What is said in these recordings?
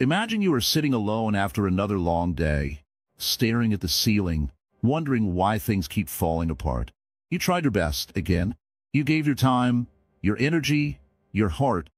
Imagine you are sitting alone after another long day, staring at the ceiling, wondering why things keep falling apart. You tried your best again. You gave your time, your energy, your heart,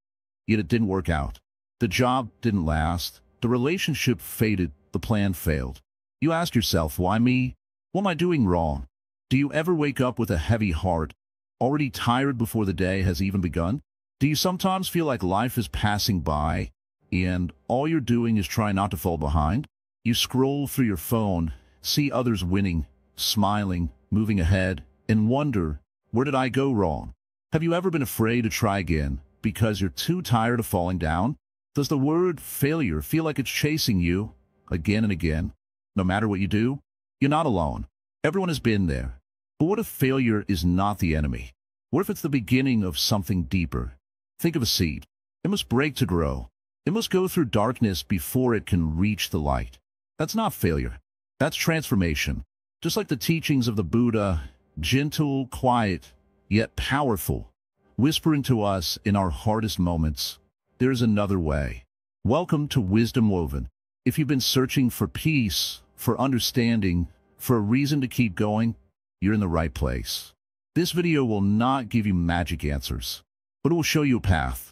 yet it didn't work out. The job didn't last, the relationship faded, the plan failed. You ask yourself, why me? What am I doing wrong? Do you ever wake up with a heavy heart, already tired before the day has even begun? Do you sometimes feel like life is passing by, and all you're doing is trying not to fall behind? You scroll through your phone, see others winning, smiling, moving ahead, and wonder, where did I go wrong? Have you ever been afraid to try again because you're too tired of falling down? Does the word failure feel like it's chasing you again and again? No matter what you do, you're not alone. Everyone has been there. But what if failure is not the enemy? What if it's the beginning of something deeper? Think of a seed. It must break to grow. It must go through darkness before it can reach the light. That's not failure. That's transformation. Just like the teachings of the Buddha, gentle, quiet, yet powerful, whispering to us in our hardest moments, there's another way. Welcome to Wisdom Woven. If you've been searching for peace, for understanding, for a reason to keep going, you're in the right place. This video will not give you magic answers, but it will show you a path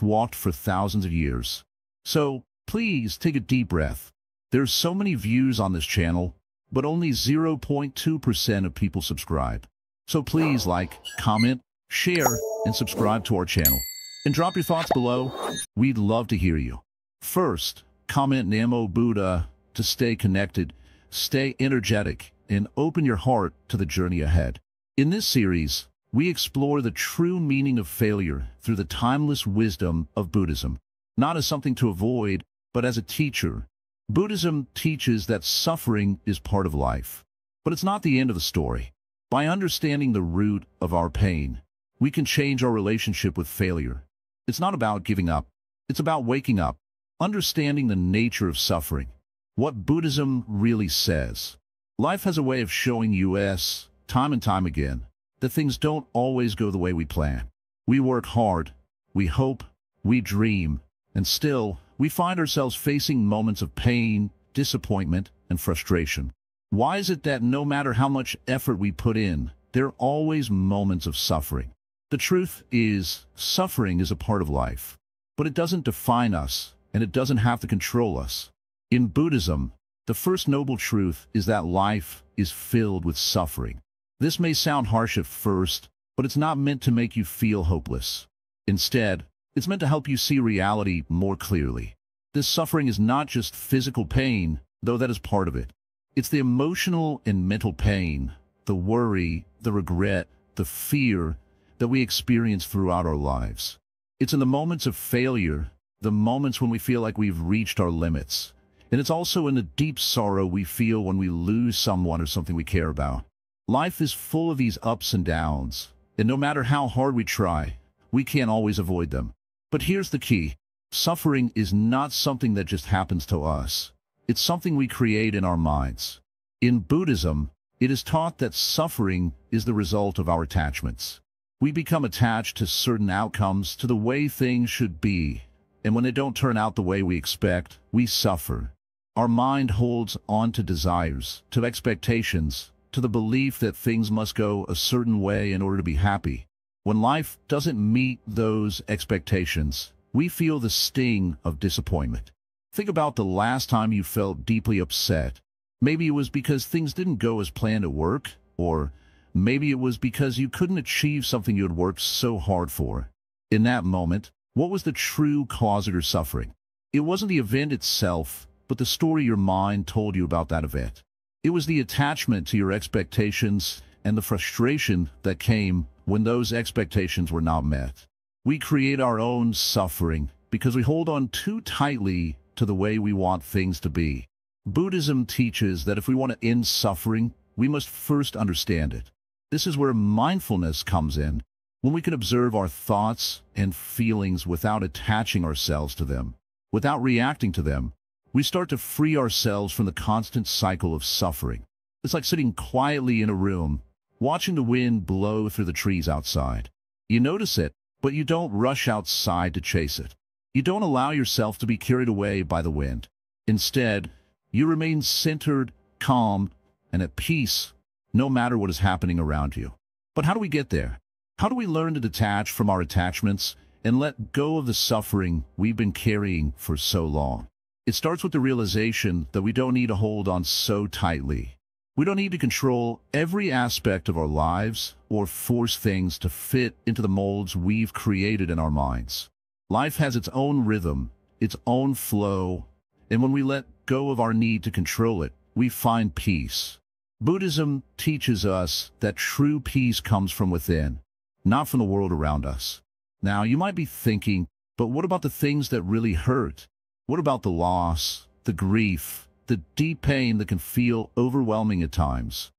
walked for thousands of years. So please take a deep breath. There's so many views on this channel, but only 0.2% of people subscribe. So please like, comment, share, and subscribe to our channel. And drop your thoughts below. We'd love to hear you. First, comment Namo Buddha to stay connected, stay energetic, and open your heart to the journey ahead. In this series, we explore the true meaning of failure through the timeless wisdom of Buddhism, not as something to avoid, but as a teacher. Buddhism teaches that suffering is part of life, but it's not the end of the story. By understanding the root of our pain, we can change our relationship with failure. It's not about giving up. It's about waking up, understanding the nature of suffering, what Buddhism really says. Life has a way of showing us, time and time again, that things don't always go the way we plan. We work hard, we hope, we dream, and still, we find ourselves facing moments of pain, disappointment, and frustration. Why is it that no matter how much effort we put in, there are always moments of suffering? The truth is, suffering is a part of life, but it doesn't define us, and it doesn't have to control us. In Buddhism, the first noble truth is that life is filled with suffering. This may sound harsh at first, but it's not meant to make you feel hopeless. Instead, it's meant to help you see reality more clearly. This suffering is not just physical pain, though that is part of it. It's the emotional and mental pain, the worry, the regret, the fear that we experience throughout our lives. It's in the moments of failure, the moments when we feel like we've reached our limits. And it's also in the deep sorrow we feel when we lose someone or something we care about. Life is full of these ups and downs, and no matter how hard we try, we can't always avoid them. But here's the key. Suffering is not something that just happens to us. It's something we create in our minds. In Buddhism, it is taught that suffering is the result of our attachments. We become attached to certain outcomes, to the way things should be, and when they don't turn out the way we expect, we suffer. Our mind holds on to desires, to expectations, to the belief that things must go a certain way in order to be happy. When life doesn't meet those expectations, we feel the sting of disappointment. Think about the last time you felt deeply upset. Maybe it was because things didn't go as planned at work, or maybe it was because you couldn't achieve something you had worked so hard for. In that moment, what was the true cause of your suffering? It wasn't the event itself, but the story your mind told you about that event. It was the attachment to your expectations and the frustration that came when those expectations were not met. We create our own suffering because we hold on too tightly to the way we want things to be. Buddhism teaches that if we want to end suffering, we must first understand it. This is where mindfulness comes in, when we can observe our thoughts and feelings without attaching ourselves to them, without reacting to them. We start to free ourselves from the constant cycle of suffering. It's like sitting quietly in a room, watching the wind blow through the trees outside. You notice it, but you don't rush outside to chase it. You don't allow yourself to be carried away by the wind. Instead, you remain centered, calm, and at peace, no matter what is happening around you. But how do we get there? How do we learn to detach from our attachments and let go of the suffering we've been carrying for so long? It starts with the realization that we don't need to hold on so tightly. We don't need to control every aspect of our lives or force things to fit into the molds we've created in our minds. Life has its own rhythm, its own flow, and when we let go of our need to control it, we find peace. Buddhism teaches us that true peace comes from within, not from the world around us. Now, you might be thinking, but what about the things that really hurt? What about the loss, the grief, the deep pain that can feel overwhelming at times?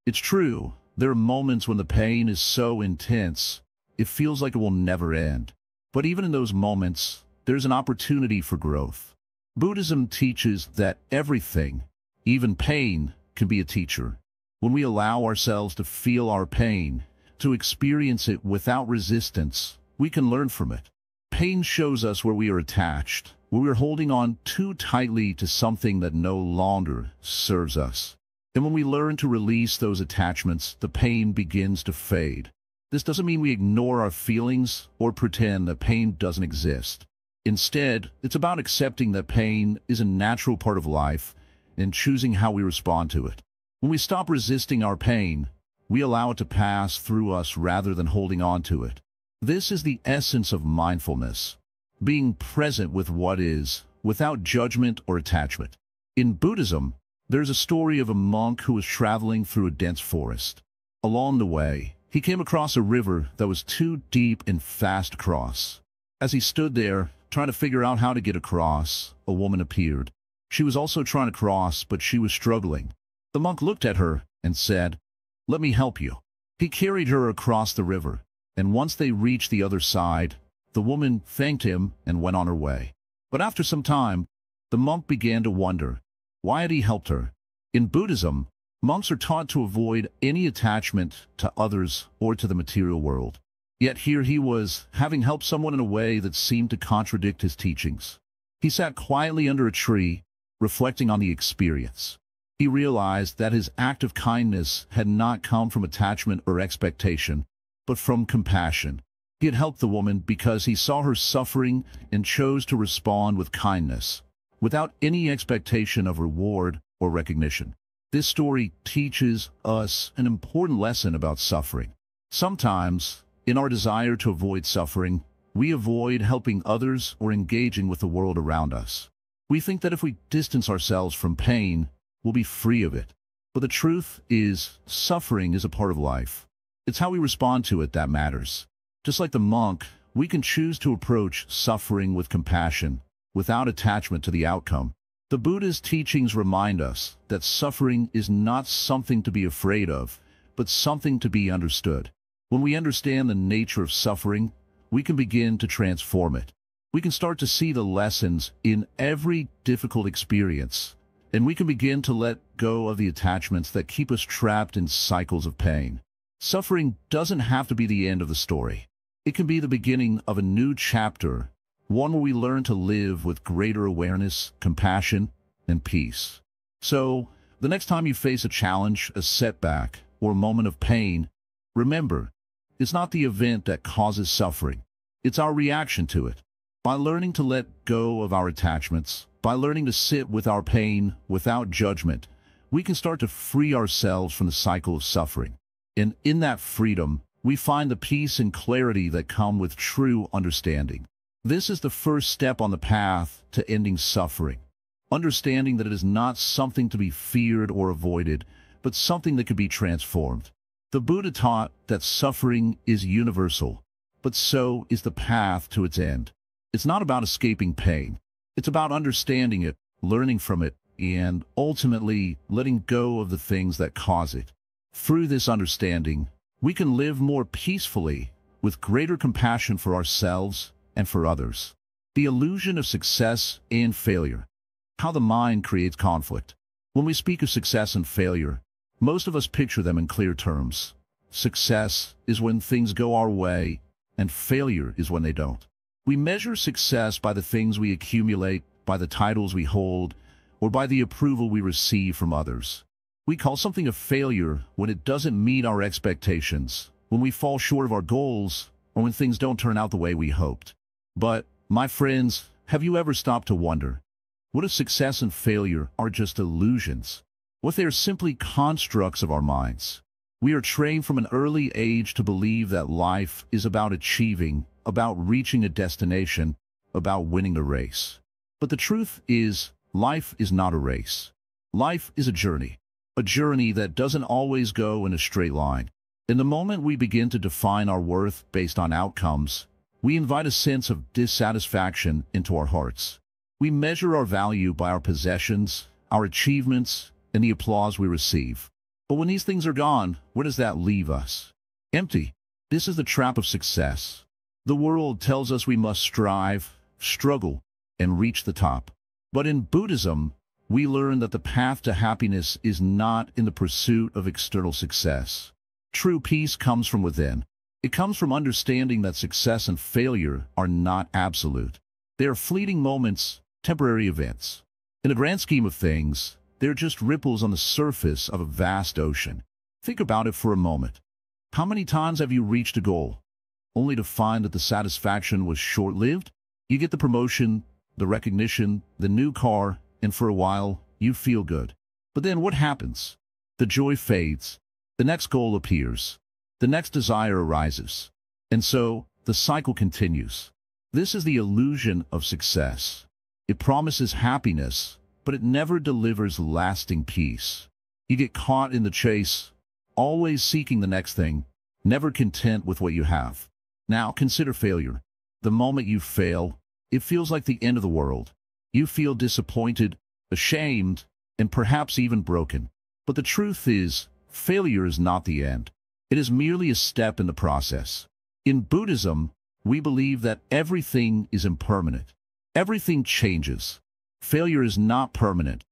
It's true, there are moments when the pain is so intense, it feels like it will never end. But even in those moments, there's an opportunity for growth. Buddhism teaches that everything, even pain, can be a teacher. When we allow ourselves to feel our pain, to experience it without resistance, we can learn from it. Pain shows us where we are attached, where we are holding on too tightly to something that no longer serves us. And when we learn to release those attachments, the pain begins to fade. This doesn't mean we ignore our feelings or pretend that pain doesn't exist. Instead, it's about accepting that pain is a natural part of life and choosing how we respond to it. When we stop resisting our pain, we allow it to pass through us rather than holding on to it. This is the essence of mindfulness, being present with what is, without judgment or attachment. In Buddhism, there's a story of a monk who was traveling through a dense forest. Along the way, he came across a river that was too deep and fast to cross. As he stood there, trying to figure out how to get across, a woman appeared. She was also trying to cross, but she was struggling. The monk looked at her and said, "Let me help you." He carried her across the river, and once they reached the other side, the woman thanked him and went on her way. But after some time, the monk began to wonder, why had he helped her? In Buddhism, monks are taught to avoid any attachment to others or to the material world. Yet here he was, having helped someone in a way that seemed to contradict his teachings. He sat quietly under a tree, reflecting on the experience. He realized that his act of kindness had not come from attachment or expectation, but from compassion. He had helped the woman because he saw her suffering and chose to respond with kindness, without any expectation of reward or recognition. This story teaches us an important lesson about suffering. Sometimes, in our desire to avoid suffering, we avoid helping others or engaging with the world around us. We think that if we distance ourselves from pain, we'll be free of it. But the truth is, suffering is a part of life. It's how we respond to it that matters. Just like the monk, we can choose to approach suffering with compassion, without attachment to the outcome. The Buddha's teachings remind us that suffering is not something to be afraid of, but something to be understood. When we understand the nature of suffering, we can begin to transform it. We can start to see the lessons in every difficult experience, and we can begin to let go of the attachments that keep us trapped in cycles of pain. Suffering doesn't have to be the end of the story. It can be the beginning of a new chapter, one where we learn to live with greater awareness, compassion, and peace. So, the next time you face a challenge, a setback, or a moment of pain, remember, it's not the event that causes suffering. It's our reaction to it. By learning to let go of our attachments, by learning to sit with our pain without judgment, we can start to free ourselves from the cycle of suffering. And in that freedom, we find the peace and clarity that come with true understanding. This is the first step on the path to ending suffering. Understanding that it is not something to be feared or avoided, but something that can be transformed. The Buddha taught that suffering is universal, but so is the path to its end. It's not about escaping pain. It's about understanding it, learning from it, and ultimately letting go of the things that cause it. Through this understanding, we can live more peacefully, with greater compassion for ourselves and for others. The illusion of success and failure. How the mind creates conflict. When we speak of success and failure, most of us picture them in clear terms. Success is when things go our way, and failure is when they don't. We measure success by the things we accumulate, by the titles we hold, or by the approval we receive from others. We call something a failure when it doesn't meet our expectations, when we fall short of our goals, or when things don't turn out the way we hoped. But, my friends, have you ever stopped to wonder, what if success and failure are just illusions? What if they are simply constructs of our minds? We are trained from an early age to believe that life is about achieving, about reaching a destination, about winning a race. But the truth is, life is not a race. Life is a journey that doesn't always go in a straight line. In the moment we begin to define our worth based on outcomes, we invite a sense of dissatisfaction into our hearts. We measure our value by our possessions, our achievements, and the applause we receive. But when these things are gone, where does that leave us? Empty. This is the trap of success. The world tells us we must strive, struggle, and reach the top. But in Buddhism, we learn that the path to happiness is not in the pursuit of external success. True peace comes from within. It comes from understanding that success and failure are not absolute. They are fleeting moments, temporary events. In the grand scheme of things, they're just ripples on the surface of a vast ocean. Think about it for a moment. How many times have you reached a goal, only to find that the satisfaction was short-lived? You get the promotion, the recognition, the new car, and for a while, you feel good. But then what happens? The joy fades. The next goal appears. The next desire arises. And so, the cycle continues. This is the illusion of success. It promises happiness, but it never delivers lasting peace. You get caught in the chase, always seeking the next thing, never content with what you have. Now, consider failure. The moment you fail, it feels like the end of the world. You feel disappointed, ashamed, and perhaps even broken. But the truth is, failure is not the end. It is merely a step in the process. In Buddhism, we believe that everything is impermanent. Everything changes. Failure is not permanent,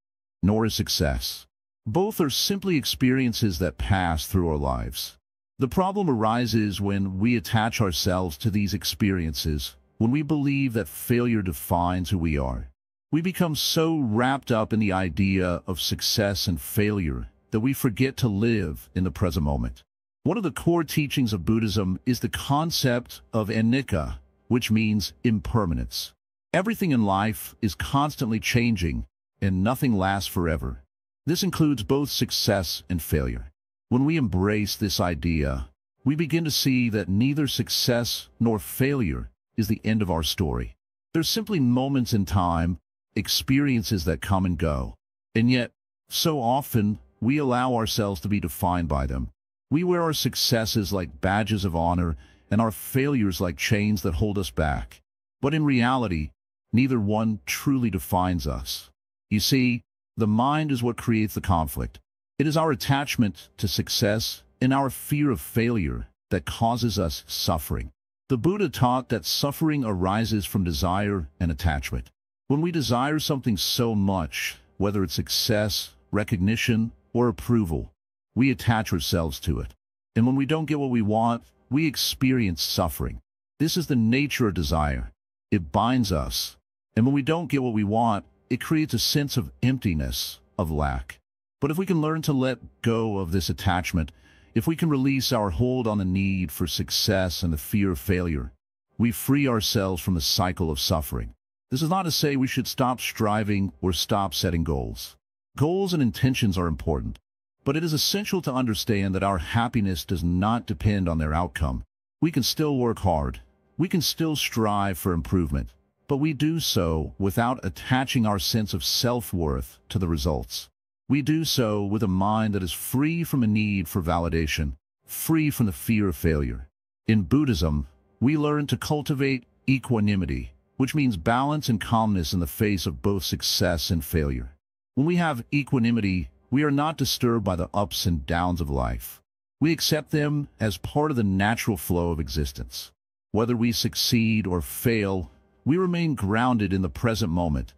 nor is success. Both are simply experiences that pass through our lives. The problem arises when we attach ourselves to these experiences, when we believe that failure defines who we are. We become so wrapped up in the idea of success and failure that we forget to live in the present moment. One of the core teachings of Buddhism is the concept of anicca, which means impermanence. Everything in life is constantly changing, and nothing lasts forever. This includes both success and failure. When we embrace this idea, we begin to see that neither success nor failure is the end of our story. They're simply moments in time, experiences that come and go. And yet, so often, we allow ourselves to be defined by them. We wear our successes like badges of honor and our failures like chains that hold us back. But in reality, neither one truly defines us. You see, the mind is what creates the conflict. It is our attachment to success and our fear of failure that causes us suffering. The Buddha taught that suffering arises from desire and attachment. When we desire something so much, whether it's success, recognition, or approval, we attach ourselves to it. And when we don't get what we want, we experience suffering. This is the nature of desire. It binds us. And when we don't get what we want, it creates a sense of emptiness, of lack. But if we can learn to let go of this attachment, if we can release our hold on the need for success and the fear of failure, we free ourselves from the cycle of suffering. This is not to say we should stop striving or stop setting goals. Goals and intentions are important, but it is essential to understand that our happiness does not depend on their outcome. We can still work hard. We can still strive for improvement, but we do so without attaching our sense of self-worth to the results. We do so with a mind that is free from a need for validation, free from the fear of failure. In Buddhism, we learn to cultivate equanimity, which means balance and calmness in the face of both success and failure. When we have equanimity, we are not disturbed by the ups and downs of life. We accept them as part of the natural flow of existence. Whether we succeed or fail, we remain grounded in the present moment,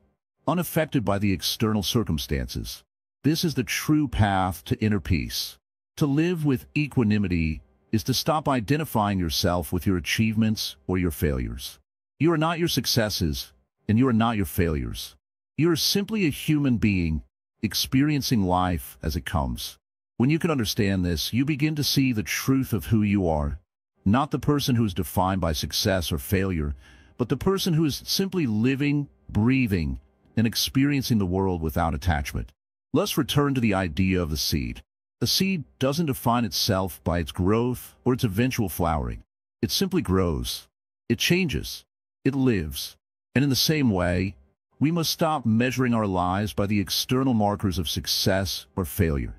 unaffected by the external circumstances. This is the true path to inner peace. To live with equanimity is to stop identifying yourself with your achievements or your failures. You are not your successes, and you are not your failures. You are simply a human being, experiencing life as it comes. When you can understand this, you begin to see the truth of who you are. Not the person who is defined by success or failure, but the person who is simply living, breathing, and experiencing the world without attachment. Let's return to the idea of the seed. A seed doesn't define itself by its growth or its eventual flowering. It simply grows. It changes. It lives. And in the same way, we must stop measuring our lives by the external markers of success or failure.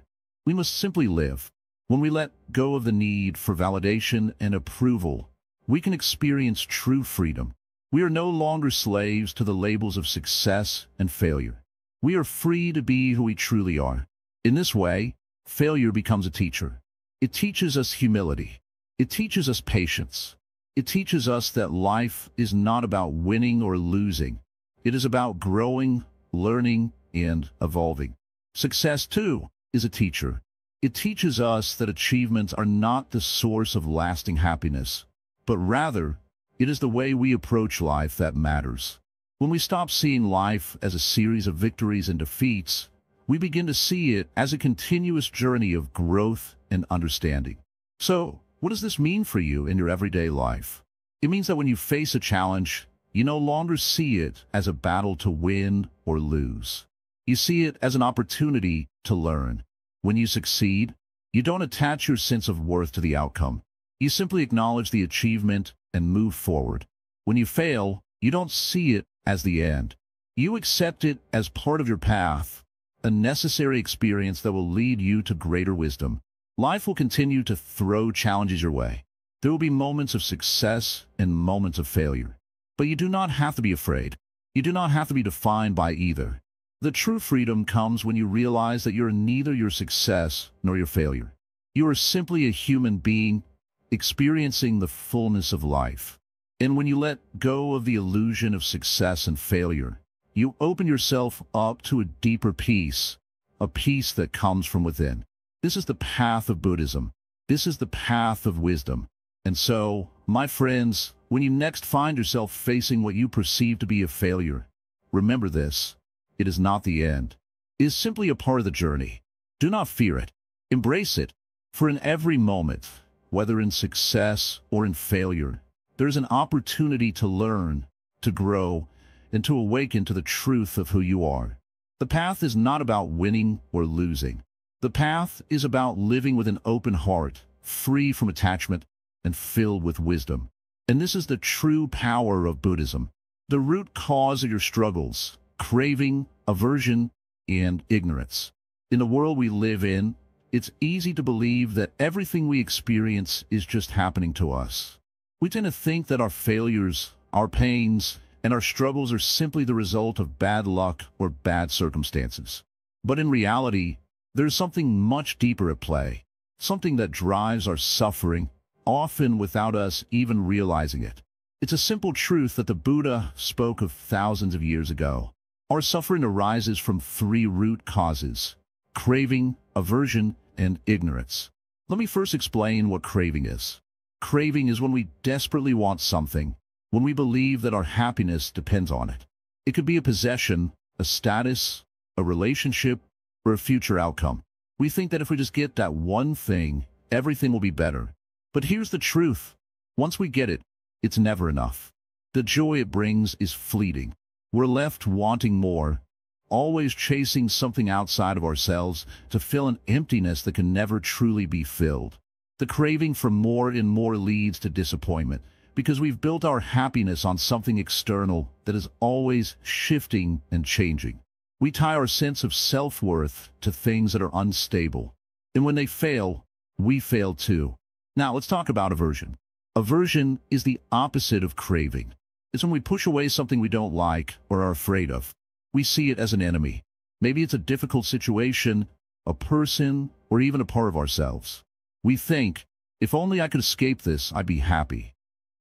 We must simply live. When we let go of the need for validation and approval, we can experience true freedom. We are no longer slaves to the labels of success and failure. We are free to be who we truly are. In this way, failure becomes a teacher. It teaches us humility. It teaches us patience. It teaches us that life is not about winning or losing. It is about growing, learning, and evolving. Success, too, is a teacher. It teaches us that achievements are not the source of lasting happiness, but rather, it is the way we approach life that matters. When we stop seeing life as a series of victories and defeats, we begin to see it as a continuous journey of growth and understanding. So, what does this mean for you in your everyday life? It means that when you face a challenge, you no longer see it as a battle to win or lose. You see it as an opportunity to learn. When you succeed, you don't attach your sense of worth to the outcome. You simply acknowledge the achievement and move forward. When you fail, you don't see it as the end. You accept it as part of your path, a necessary experience that will lead you to greater wisdom. Life will continue to throw challenges your way. There will be moments of success and moments of failure. But you do not have to be afraid. You do not have to be defined by either. The true freedom comes when you realize that you're neither your success nor your failure. You are simply a human being experiencing the fullness of life. And when you let go of the illusion of success and failure, you open yourself up to a deeper peace, a peace that comes from within. This is the path of Buddhism. This is the path of wisdom. And so, my friends, when you next find yourself facing what you perceive to be a failure, remember this: it is not the end. It is simply a part of the journey. Do not fear it. Embrace it. For in every moment, whether in success or in failure, there is an opportunity to learn, to grow, and to awaken to the truth of who you are. The path is not about winning or losing. The path is about living with an open heart, free from attachment, and filled with wisdom. And this is the true power of Buddhism. The root cause of your struggles: craving, aversion, and ignorance. In the world we live in, it's easy to believe that everything we experience is just happening to us. We tend to think that our failures, our pains, and our struggles are simply the result of bad luck or bad circumstances. But in reality, there's something much deeper at play, something that drives our suffering, often without us even realizing it. It's a simple truth that the Buddha spoke of thousands of years ago. Our suffering arises from three root causes: craving, aversion, and ignorance. Let me first explain what craving is. Craving is when we desperately want something, when we believe that our happiness depends on it. It could be a possession, a status, a relationship, or a future outcome. We think that if we just get that one thing, everything will be better. But here's the truth: once we get it, it's never enough. The joy it brings is fleeting. We're left wanting more, always chasing something outside of ourselves to fill an emptiness that can never truly be filled. The craving for more and more leads to disappointment, because we've built our happiness on something external that is always shifting and changing. We tie our sense of self-worth to things that are unstable. And when they fail, we fail too. Now, let's talk about aversion. Aversion is the opposite of craving. It's when we push away something we don't like or are afraid of. We see it as an enemy. Maybe it's a difficult situation, a person, or even a part of ourselves. We think, if only I could escape this, I'd be happy.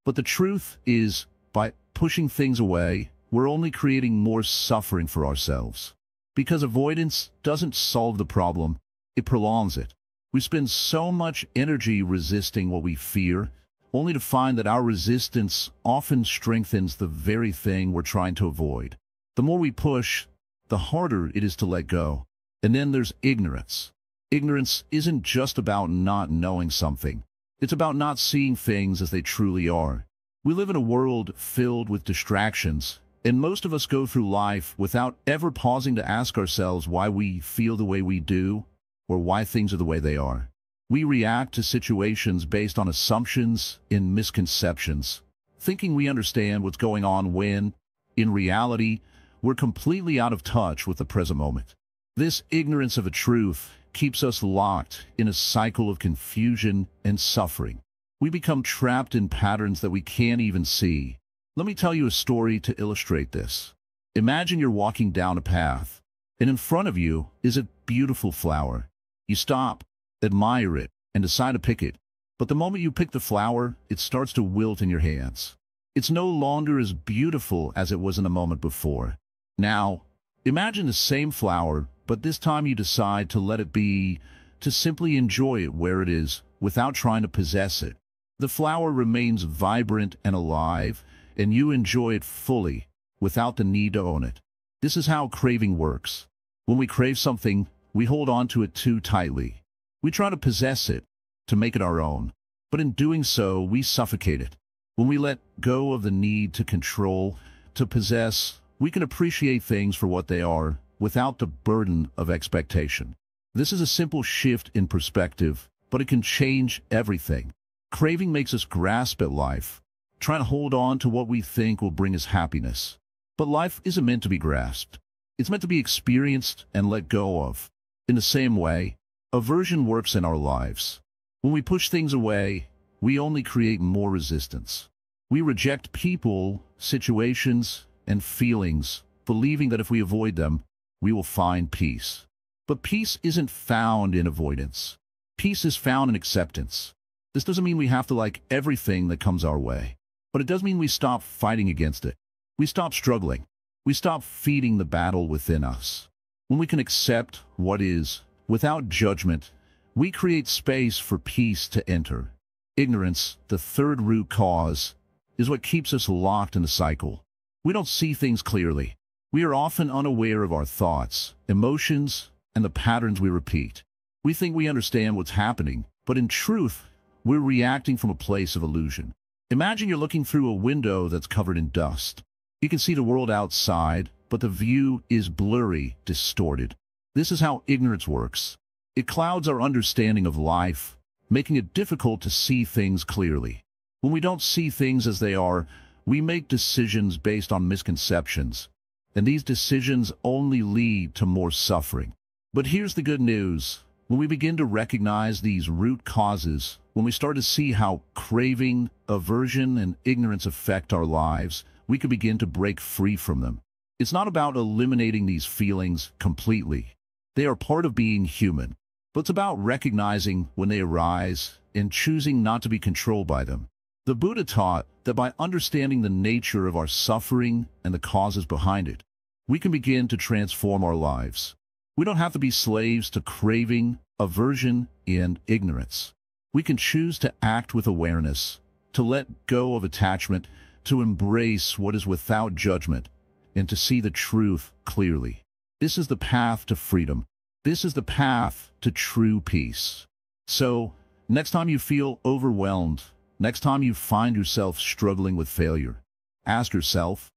But the truth is, by pushing things away, we're only creating more suffering for ourselves. Because avoidance doesn't solve the problem, it prolongs it. We spend so much energy resisting what we fear, only to find that our resistance often strengthens the very thing we're trying to avoid. The more we push, the harder it is to let go. And then there's ignorance. Ignorance isn't just about not knowing something. It's about not seeing things as they truly are. We live in a world filled with distractions, and most of us go through life without ever pausing to ask ourselves why we feel the way we do, or why things are the way they are. We react to situations based on assumptions and misconceptions, thinking we understand what's going on when, in reality, we're completely out of touch with the present moment. This ignorance of a truth keeps us locked in a cycle of confusion and suffering. We become trapped in patterns that we can't even see. Let me tell you a story to illustrate this. Imagine you're walking down a path, and in front of you is a beautiful flower. You stop, admire it, and decide to pick it. But the moment you pick the flower, it starts to wilt in your hands. It's no longer as beautiful as it was in a moment before. Now, imagine the same flower, but this time you decide to let it be, to simply enjoy it where it is, without trying to possess it. The flower remains vibrant and alive, and you enjoy it fully, without the need to own it. This is how craving works. When we crave something, we hold on to it too tightly. We try to possess it, to make it our own. But in doing so, we suffocate it. When we let go of the need to control, to possess, we can appreciate things for what they are, without the burden of expectation. This is a simple shift in perspective, but it can change everything. Craving makes us grasp at life, trying to hold on to what we think will bring us happiness. But life isn't meant to be grasped. It's meant to be experienced and let go of. In the same way, aversion works in our lives. When we push things away, we only create more resistance. We reject people, situations, and feelings, believing that if we avoid them, we will find peace. But peace isn't found in avoidance. Peace is found in acceptance. This doesn't mean we have to like everything that comes our way, but it does mean we stop fighting against it. We stop struggling. We stop feeding the battle within us. When we can accept what is, without judgment, we create space for peace to enter. Ignorance, the third root cause, is what keeps us locked in the cycle. We don't see things clearly. We are often unaware of our thoughts, emotions, and the patterns we repeat. We think we understand what's happening, but in truth, we're reacting from a place of illusion. Imagine you're looking through a window that's covered in dust. You can see the world outside, but the view is blurry, distorted. This is how ignorance works. It clouds our understanding of life, making it difficult to see things clearly. When we don't see things as they are, we make decisions based on misconceptions, and these decisions only lead to more suffering. But here's the good news. When we begin to recognize these root causes, when we start to see how craving, aversion, and ignorance affect our lives, we can begin to break free from them. It's not about eliminating these feelings completely. They are part of being human, but it's about recognizing when they arise and choosing not to be controlled by them. The Buddha taught that by understanding the nature of our suffering and the causes behind it, we can begin to transform our lives. We don't have to be slaves to craving, aversion, and ignorance. We can choose to act with awareness, to let go of attachment, to embrace what is without judgment, and to see the truth clearly. This is the path to freedom. This is the path to true peace. So, next time you feel overwhelmed, next time you find yourself struggling with failure, ask yourself,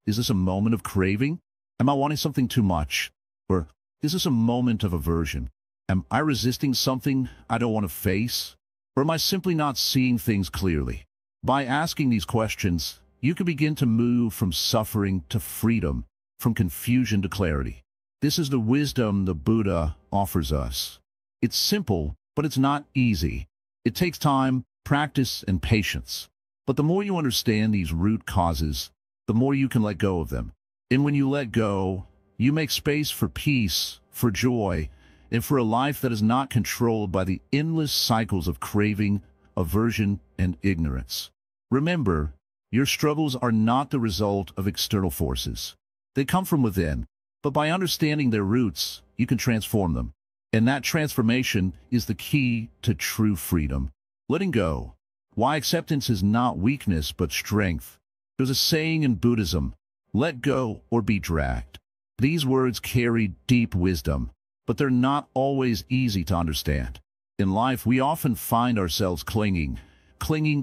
is this a moment of craving? Am I wanting something too much? Or is this a moment of aversion? Am I resisting something I don't want to face? Or am I simply not seeing things clearly? By asking these questions, you can begin to move from suffering to freedom, from confusion to clarity. This is the wisdom the Buddha offers us. It's simple, but it's not easy. It takes time, practice, and patience. But the more you understand these root causes, the more you can let go of them. And when you let go, you make space for peace, for joy, and for a life that is not controlled by the endless cycles of craving, aversion, and ignorance. Remember, your struggles are not the result of external forces. They come from within, but by understanding their roots, you can transform them. And that transformation is the key to true freedom. Letting go. Why acceptance is not weakness but strength. There's a saying in Buddhism, let go or be dragged. These words carry deep wisdom, but they're not always easy to understand. In life, we often find ourselves clinging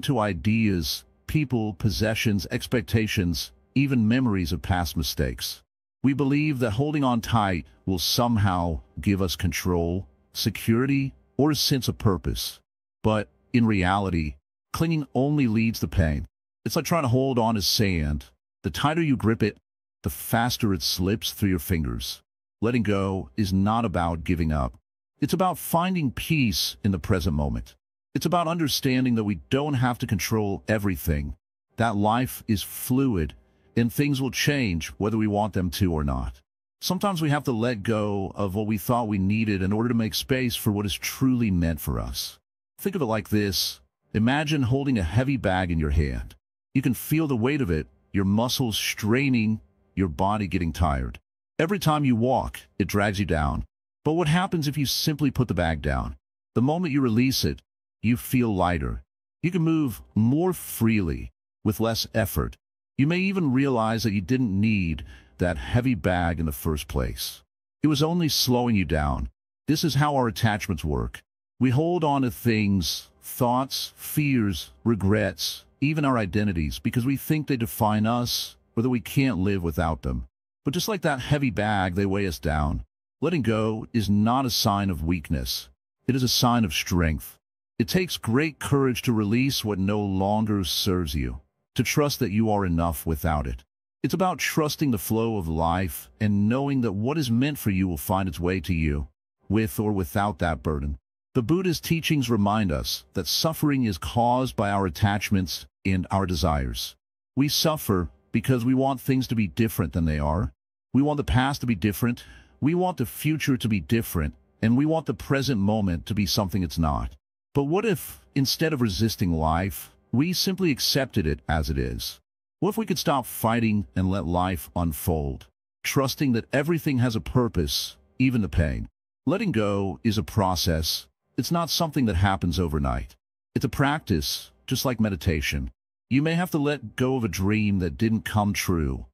to ideas, people, possessions, expectations, even memories of past mistakes. We believe that holding on tight will somehow give us control, security, or a sense of purpose. But in reality, clinging only leads to pain. It's like trying to hold on to sand. The tighter you grip it, the faster it slips through your fingers. Letting go is not about giving up. It's about finding peace in the present moment. It's about understanding that we don't have to control everything, that life is fluid, and things will change whether we want them to or not. Sometimes we have to let go of what we thought we needed in order to make space for what is truly meant for us. Think of it like this. Imagine holding a heavy bag in your hand. You can feel the weight of it, your muscles straining, your body getting tired. Every time you walk, it drags you down. But what happens if you simply put the bag down? The moment you release it, you feel lighter. You can move more freely, with less effort. You may even realize that you didn't need that heavy bag in the first place. It was only slowing you down. This is how our attachments work. We hold on to things, thoughts, fears, regrets, even our identities, because we think they define us, or that we can't live without them. But just like that heavy bag, they weigh us down. Letting go is not a sign of weakness. It is a sign of strength. It takes great courage to release what no longer serves you, to trust that you are enough without it. It's about trusting the flow of life and knowing that what is meant for you will find its way to you, with or without that burden. The Buddhist teachings remind us that suffering is caused by our attachments and our desires. We suffer because we want things to be different than they are. We want the past to be different. We want the future to be different. And we want the present moment to be something it's not. But what if, instead of resisting life, we simply accepted it as it is? What if we could stop fighting and let life unfold, trusting that everything has a purpose, even the pain? Letting go is a process. It's not something that happens overnight. It's a practice, just like meditation. You may have to let go of a dream that didn't come true,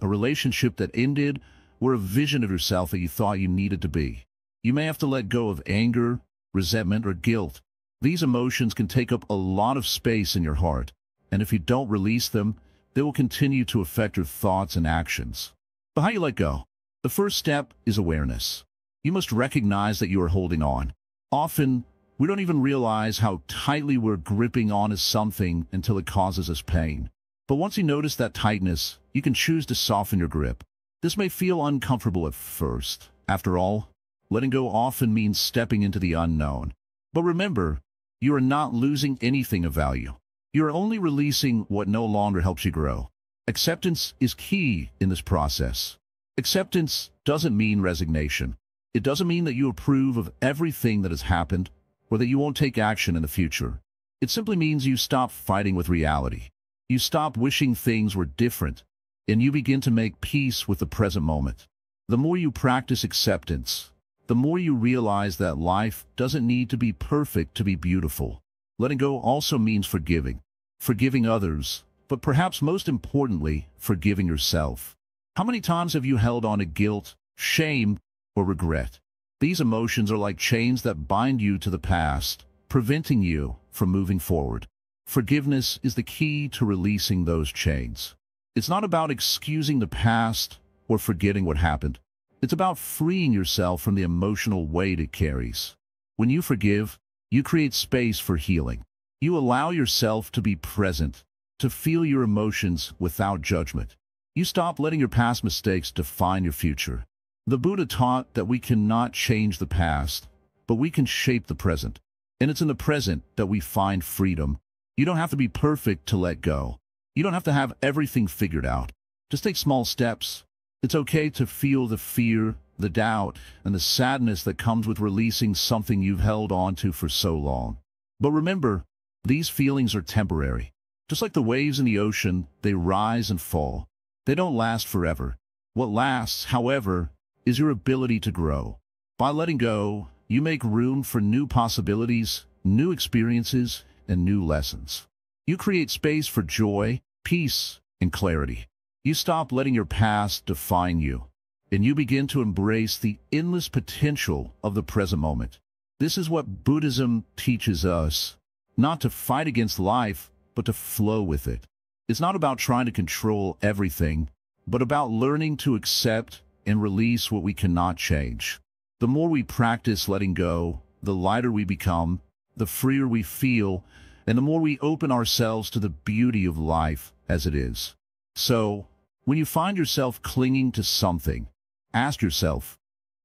a relationship that ended, or a vision of yourself that you thought you needed to be. You may have to let go of anger, resentment, or guilt. These emotions can take up a lot of space in your heart, and if you don't release them, they will continue to affect your thoughts and actions. But how you let go? The first step is awareness. You must recognize that you are holding on. Often, we don't even realize how tightly we're gripping on to something until it causes us pain. But once you notice that tightness, you can choose to soften your grip. This may feel uncomfortable at first. After all, letting go often means stepping into the unknown. But remember, you are not losing anything of value. You are only releasing what no longer helps you grow. Acceptance is key in this process. Acceptance doesn't mean resignation. It doesn't mean that you approve of everything that has happened, or that you won't take action in the future. It simply means you stop fighting with reality. You stop wishing things were different, and you begin to make peace with the present moment. The more you practice acceptance, the more you realize that life doesn't need to be perfect to be beautiful. Letting go also means forgiving. Forgiving others, but perhaps most importantly, forgiving yourself. How many times have you held on to guilt, shame, or regret? These emotions are like chains that bind you to the past, preventing you from moving forward. Forgiveness is the key to releasing those chains. It's not about excusing the past or forgetting what happened. It's about freeing yourself from the emotional weight it carries. When you forgive, you create space for healing. You allow yourself to be present, to feel your emotions without judgment. You stop letting your past mistakes define your future. The Buddha taught that we cannot change the past, but we can shape the present. And it's in the present that we find freedom. You don't have to be perfect to let go. You don't have to have everything figured out. Just take small steps. It's okay to feel the fear, the doubt, and the sadness that comes with releasing something you've held on to for so long. But remember, these feelings are temporary. Just like the waves in the ocean, they rise and fall. They don't last forever. What lasts, however, is your ability to grow. By letting go, you make room for new possibilities, new experiences, and new lessons. You create space for joy, peace, and clarity. You stop letting your past define you, and you begin to embrace the endless potential of the present moment. This is what Buddhism teaches us, not to fight against life, but to flow with it. It's not about trying to control everything, but about learning to accept and release what we cannot change. The more we practice letting go, the lighter we become, the freer we feel, and the more we open ourselves to the beauty of life as it is. So, when you find yourself clinging to something, ask yourself,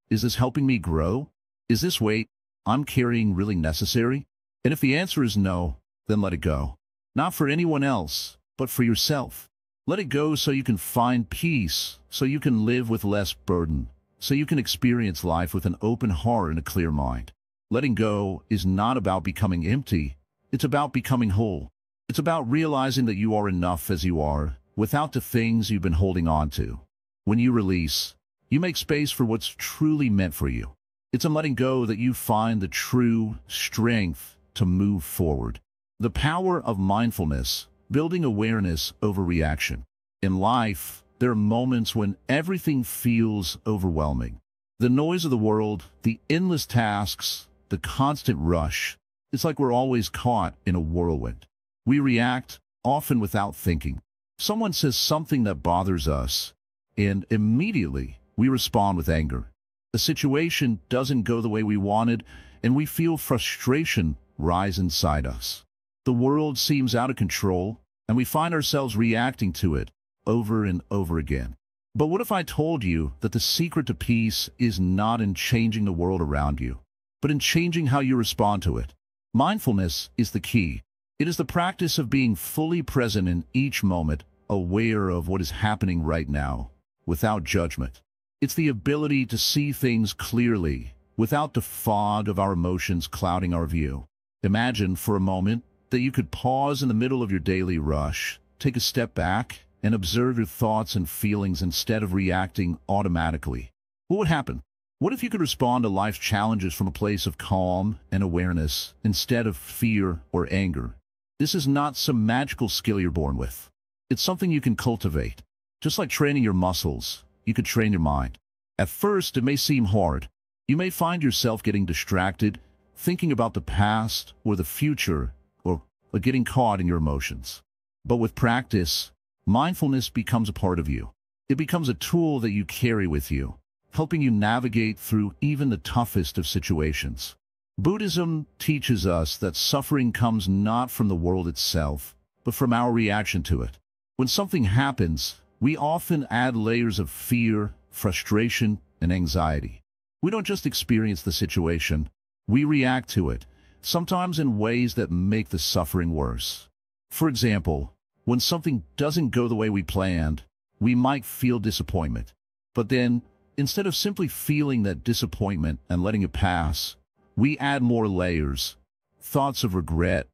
is this helping me grow? Is this weight I'm carrying really necessary? And if the answer is no, then let it go. Not for anyone else, but for yourself. Let it go so you can find peace, so you can live with less burden, so you can experience life with an open heart and a clear mind. Letting go is not about becoming empty, it's about becoming whole. It's about realizing that you are enough as you are, without the things you've been holding on to. When you release, you make space for what's truly meant for you. It's in letting go that you find the true strength to move forward. The power of mindfulness, building awareness over reaction. In life, there are moments when everything feels overwhelming. The noise of the world, the endless tasks, the constant rush. It's like we're always caught in a whirlwind. We react, often without thinking. Someone says something that bothers us, and immediately we respond with anger. The situation doesn't go the way we wanted, and we feel frustration rise inside us. The world seems out of control, and we find ourselves reacting to it over and over again. But what if I told you that the secret to peace is not in changing the world around you, but in changing how you respond to it? Mindfulness is the key. It is the practice of being fully present in each moment, aware of what is happening right now, without judgment. It's the ability to see things clearly, without the fog of our emotions clouding our view. Imagine for a moment that you could pause in the middle of your daily rush, take a step back, and observe your thoughts and feelings instead of reacting automatically. What would happen? What if you could respond to life's challenges from a place of calm and awareness instead of fear or anger? This is not some magical skill you're born with. It's something you can cultivate. Just like training your muscles, you could train your mind. At first, it may seem hard. You may find yourself getting distracted, thinking about the past or the future, or getting caught in your emotions. But with practice, mindfulness becomes a part of you. It becomes a tool that you carry with you, helping you navigate through even the toughest of situations. Buddhism teaches us that suffering comes not from the world itself, but from our reaction to it. When something happens, we often add layers of fear, frustration, and anxiety. We don't just experience the situation, we react to it, sometimes in ways that make the suffering worse. For example, when something doesn't go the way we planned, we might feel disappointment. But then, instead of simply feeling that disappointment and letting it pass, we add more layers, thoughts of regret,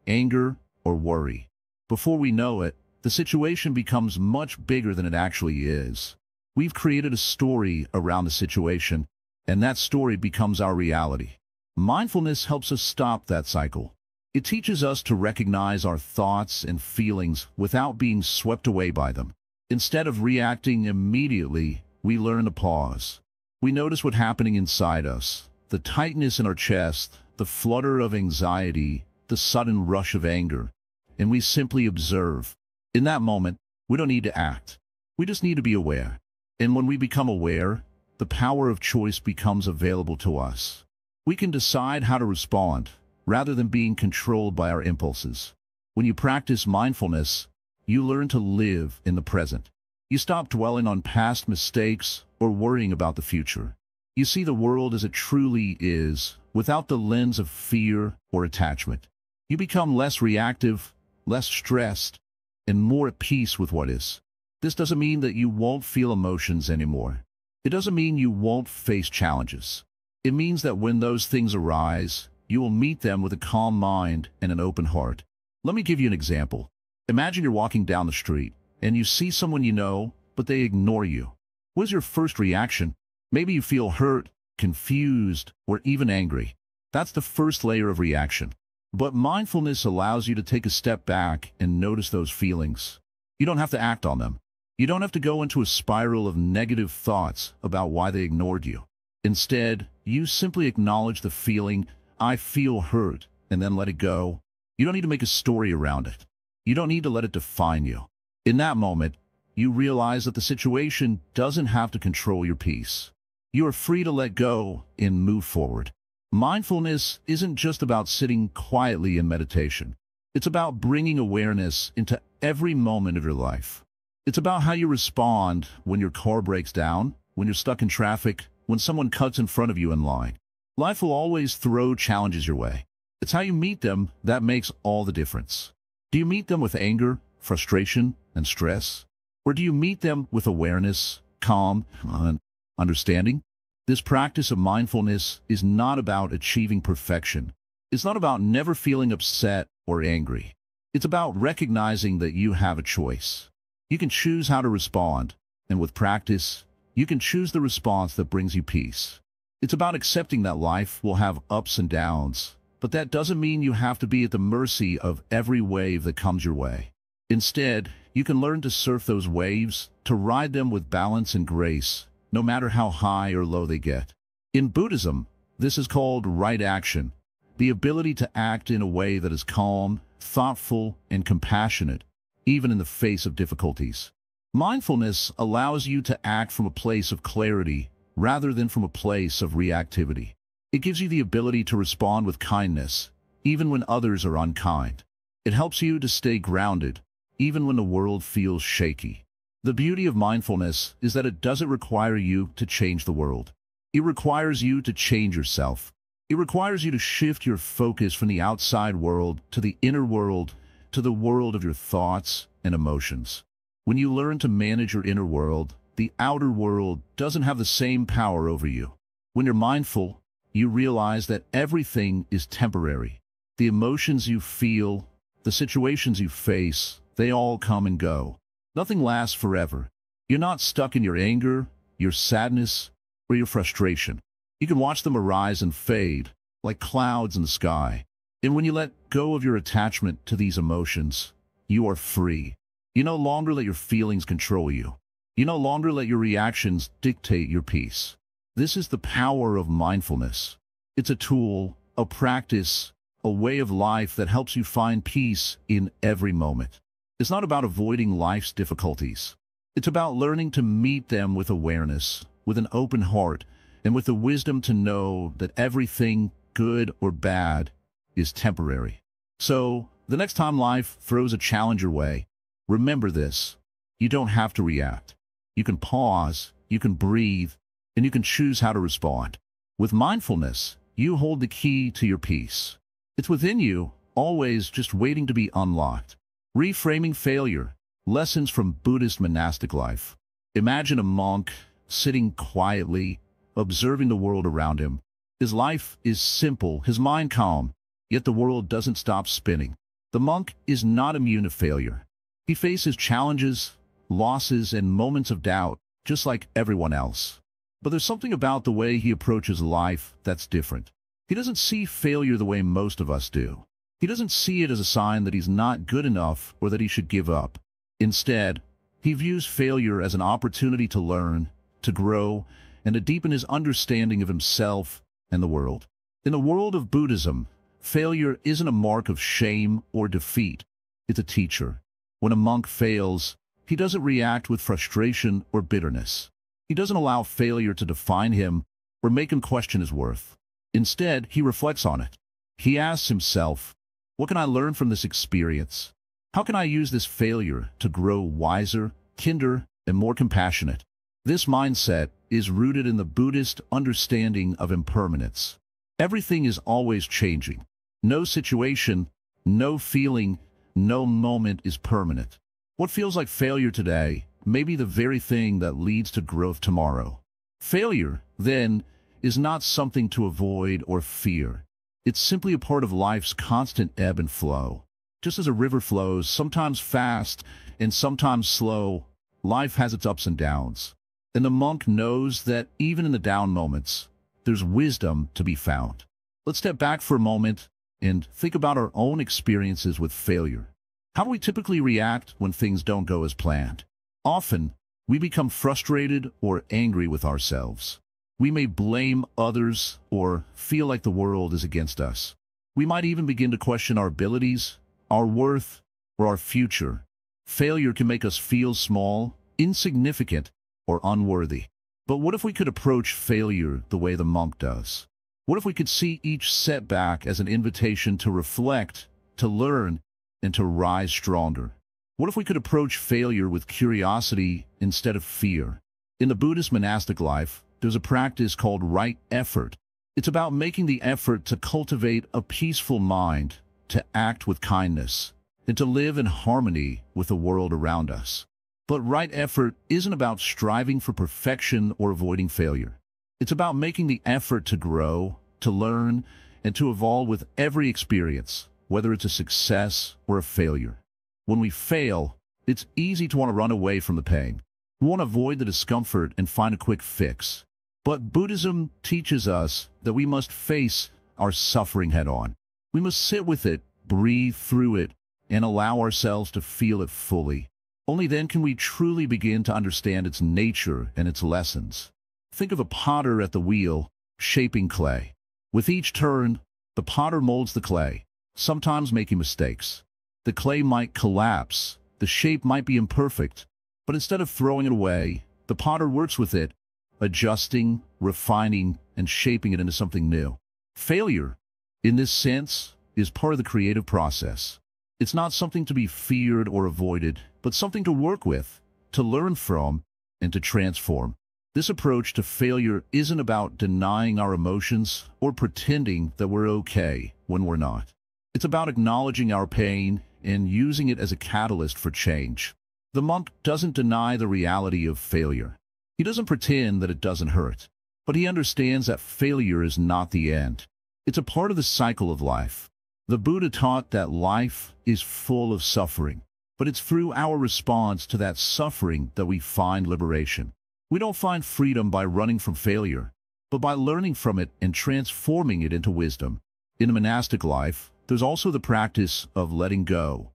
anger, or worry. Before we know it, the situation becomes much bigger than it actually is. We've created a story around the situation, and that story becomes our reality. Mindfulness helps us stop that cycle. It teaches us to recognize our thoughts and feelings without being swept away by them. Instead of reacting immediately, we learn to pause. We notice what's happening inside us, the tightness in our chest, the flutter of anxiety, the sudden rush of anger, and we simply observe. In that moment, we don't need to act. We just need to be aware. And when we become aware, the power of choice becomes available to us. We can decide how to respond, rather than being controlled by our impulses. When you practice mindfulness, you learn to live in the present. You stop dwelling on past mistakes or worrying about the future. You see the world as it truly is, without the lens of fear or attachment. You become less reactive, less stressed, and more at peace with what is. This doesn't mean that you won't feel emotions anymore. It doesn't mean you won't face challenges. It means that when those things arise, you will meet them with a calm mind and an open heart. Let me give you an example. Imagine you're walking down the street, and you see someone you know, but they ignore you. What is your first reaction? Maybe you feel hurt, confused, or even angry. That's the first layer of reaction. But mindfulness allows you to take a step back and notice those feelings. You don't have to act on them. You don't have to go into a spiral of negative thoughts about why they ignored you. Instead, you simply acknowledge the feeling, I feel hurt, and then let it go. You don't need to make a story around it. You don't need to let it define you. In that moment, you realize that the situation doesn't have to control your peace. You are free to let go and move forward. Mindfulness isn't just about sitting quietly in meditation. It's about bringing awareness into every moment of your life. It's about how you respond when your car breaks down, when you're stuck in traffic, when someone cuts in front of you in line. Life will always throw challenges your way. It's how you meet them that makes all the difference. Do you meet them with anger, frustration, and stress? Or do you meet them with awareness, calm, and understanding? This practice of mindfulness is not about achieving perfection. It's not about never feeling upset or angry. It's about recognizing that you have a choice. You can choose how to respond, and with practice, you can choose the response that brings you peace. It's about accepting that life will have ups and downs, but that doesn't mean you have to be at the mercy of every wave that comes your way. Instead, you can learn to surf those waves, to ride them with balance and grace, no matter how high or low they get. In Buddhism, this is called right action, the ability to act in a way that is calm, thoughtful, and compassionate, even in the face of difficulties. Mindfulness allows you to act from a place of clarity rather than from a place of reactivity. It gives you the ability to respond with kindness, even when others are unkind. It helps you to stay grounded, even when the world feels shaky. The beauty of mindfulness is that it doesn't require you to change the world. It requires you to change yourself. It requires you to shift your focus from the outside world to the inner world, to the world of your thoughts and emotions. When you learn to manage your inner world, the outer world doesn't have the same power over you. When you're mindful, you realize that everything is temporary. The emotions you feel, the situations you face, they all come and go. Nothing lasts forever. You're not stuck in your anger, your sadness, or your frustration. You can watch them arise and fade, like clouds in the sky. And when you let go of your attachment to these emotions, you are free. You no longer let your feelings control you. You no longer let your reactions dictate your peace. This is the power of mindfulness. It's a tool, a practice, a way of life that helps you find peace in every moment. It's not about avoiding life's difficulties. It's about learning to meet them with awareness, with an open heart, and with the wisdom to know that everything, good or bad, is temporary. So, the next time life throws a challenge your way, remember this. You don't have to react. You can pause, you can breathe, and you can choose how to respond. With mindfulness, you hold the key to your peace. It's within you, always just waiting to be unlocked. Reframing failure. Lessons from Buddhist monastic life. Imagine a monk sitting quietly, observing the world around him. His life is simple, his mind calm, yet the world doesn't stop spinning. The monk is not immune to failure. He faces challenges, losses, and moments of doubt, just like everyone else. But there's something about the way he approaches life that's different. He doesn't see failure the way most of us do. He doesn't see it as a sign that he's not good enough or that he should give up. Instead, he views failure as an opportunity to learn, to grow, and to deepen his understanding of himself and the world. In the world of Buddhism, failure isn't a mark of shame or defeat. It's a teacher. When a monk fails, he doesn't react with frustration or bitterness. He doesn't allow failure to define him or make him question his worth. Instead, he reflects on it. He asks himself, what can I learn from this experience? How can I use this failure to grow wiser, kinder, and more compassionate? This mindset is rooted in the Buddhist understanding of impermanence. Everything is always changing. No situation, no feeling, no moment is permanent. What feels like failure today may be the very thing that leads to growth tomorrow. Failure, then, is not something to avoid or fear. It's simply a part of life's constant ebb and flow. Just as a river flows, sometimes fast and sometimes slow, life has its ups and downs. And the monk knows that even in the down moments, there's wisdom to be found. Let's step back for a moment and think about our own experiences with failure. How do we typically react when things don't go as planned? Often, we become frustrated or angry with ourselves. We may blame others or feel like the world is against us. We might even begin to question our abilities, our worth, or our future. Failure can make us feel small, insignificant, or unworthy. But what if we could approach failure the way the monk does? What if we could see each setback as an invitation to reflect, to learn, and to rise stronger? What if we could approach failure with curiosity instead of fear? In the Buddhist monastic life, there's a practice called right effort. It's about making the effort to cultivate a peaceful mind, to act with kindness, and to live in harmony with the world around us. But right effort isn't about striving for perfection or avoiding failure. It's about making the effort to grow, to learn, and to evolve with every experience, whether it's a success or a failure. When we fail, it's easy to want to run away from the pain. We want to avoid the discomfort and find a quick fix. But Buddhism teaches us that we must face our suffering head-on. We must sit with it, breathe through it, and allow ourselves to feel it fully. Only then can we truly begin to understand its nature and its lessons. Think of a potter at the wheel, shaping clay. With each turn, the potter molds the clay, sometimes making mistakes. The clay might collapse, the shape might be imperfect, but instead of throwing it away, the potter works with it, adjusting, refining, and shaping it into something new. Failure, in this sense, is part of the creative process. It's not something to be feared or avoided, but something to work with, to learn from, and to transform. This approach to failure isn't about denying our emotions or pretending that we're okay when we're not. It's about acknowledging our pain and using it as a catalyst for change. The monk doesn't deny the reality of failure. He doesn't pretend that it doesn't hurt, but he understands that failure is not the end. It's a part of the cycle of life. The Buddha taught that life is full of suffering, but it's through our response to that suffering that we find liberation. We don't find freedom by running from failure, but by learning from it and transforming it into wisdom. In the monastic life, there's also the practice of letting go.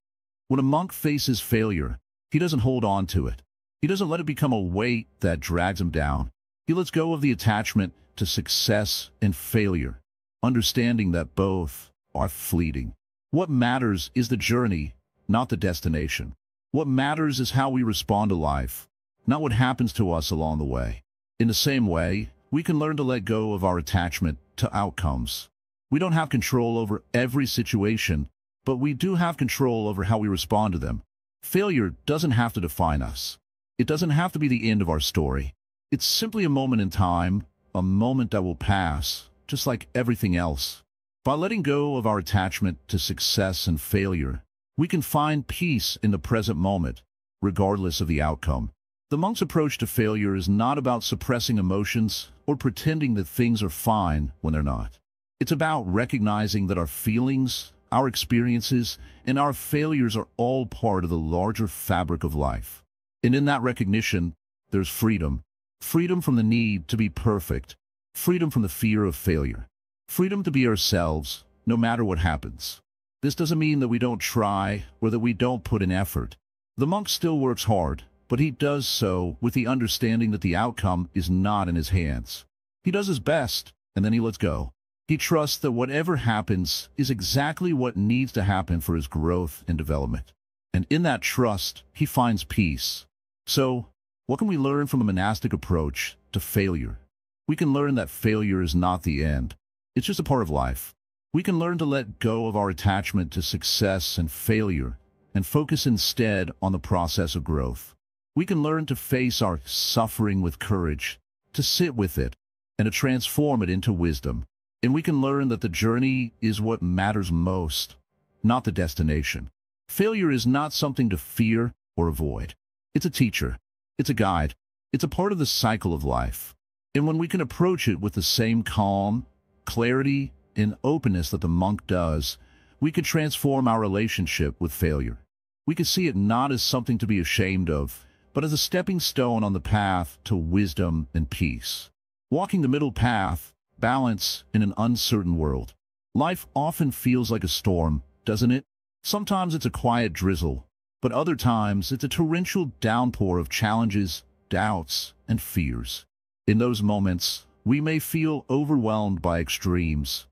When a monk faces failure, he doesn't hold on to it. He doesn't let it become a weight that drags him down. He lets go of the attachment to success and failure, understanding that both are fleeting. What matters is the journey, not the destination. What matters is how we respond to life, not what happens to us along the way. In the same way, we can learn to let go of our attachment to outcomes. We don't have control over every situation, but we do have control over how we respond to them. Failure doesn't have to define us. It doesn't have to be the end of our story. It's simply a moment in time, a moment that will pass, just like everything else. By letting go of our attachment to success and failure, we can find peace in the present moment, regardless of the outcome. The monk's approach to failure is not about suppressing emotions or pretending that things are fine when they're not. It's about recognizing that our feelings, our experiences, and our failures are all part of the larger fabric of life. And in that recognition, there's freedom. Freedom from the need to be perfect. Freedom from the fear of failure. Freedom to be ourselves, no matter what happens. This doesn't mean that we don't try or that we don't put in effort. The monk still works hard, but he does so with the understanding that the outcome is not in his hands. He does his best, and then he lets go. He trusts that whatever happens is exactly what needs to happen for his growth and development. And in that trust, he finds peace. So, what can we learn from a monastic approach to failure? We can learn that failure is not the end. It's just a part of life. We can learn to let go of our attachment to success and failure and focus instead on the process of growth. We can learn to face our suffering with courage, to sit with it, and to transform it into wisdom. And we can learn that the journey is what matters most, not the destination. Failure is not something to fear or avoid. It's a teacher. It's a guide. It's a part of the cycle of life. And when we can approach it with the same calm, clarity, and openness that the monk does, we can transform our relationship with failure. We can see it not as something to be ashamed of, but as a stepping stone on the path to wisdom and peace. Walking the middle path, balance in an uncertain world. Life often feels like a storm, doesn't it? Sometimes it's a quiet drizzle, but other times it's a torrential downpour of challenges, doubts, and fears. In those moments, we may feel overwhelmed by extremes.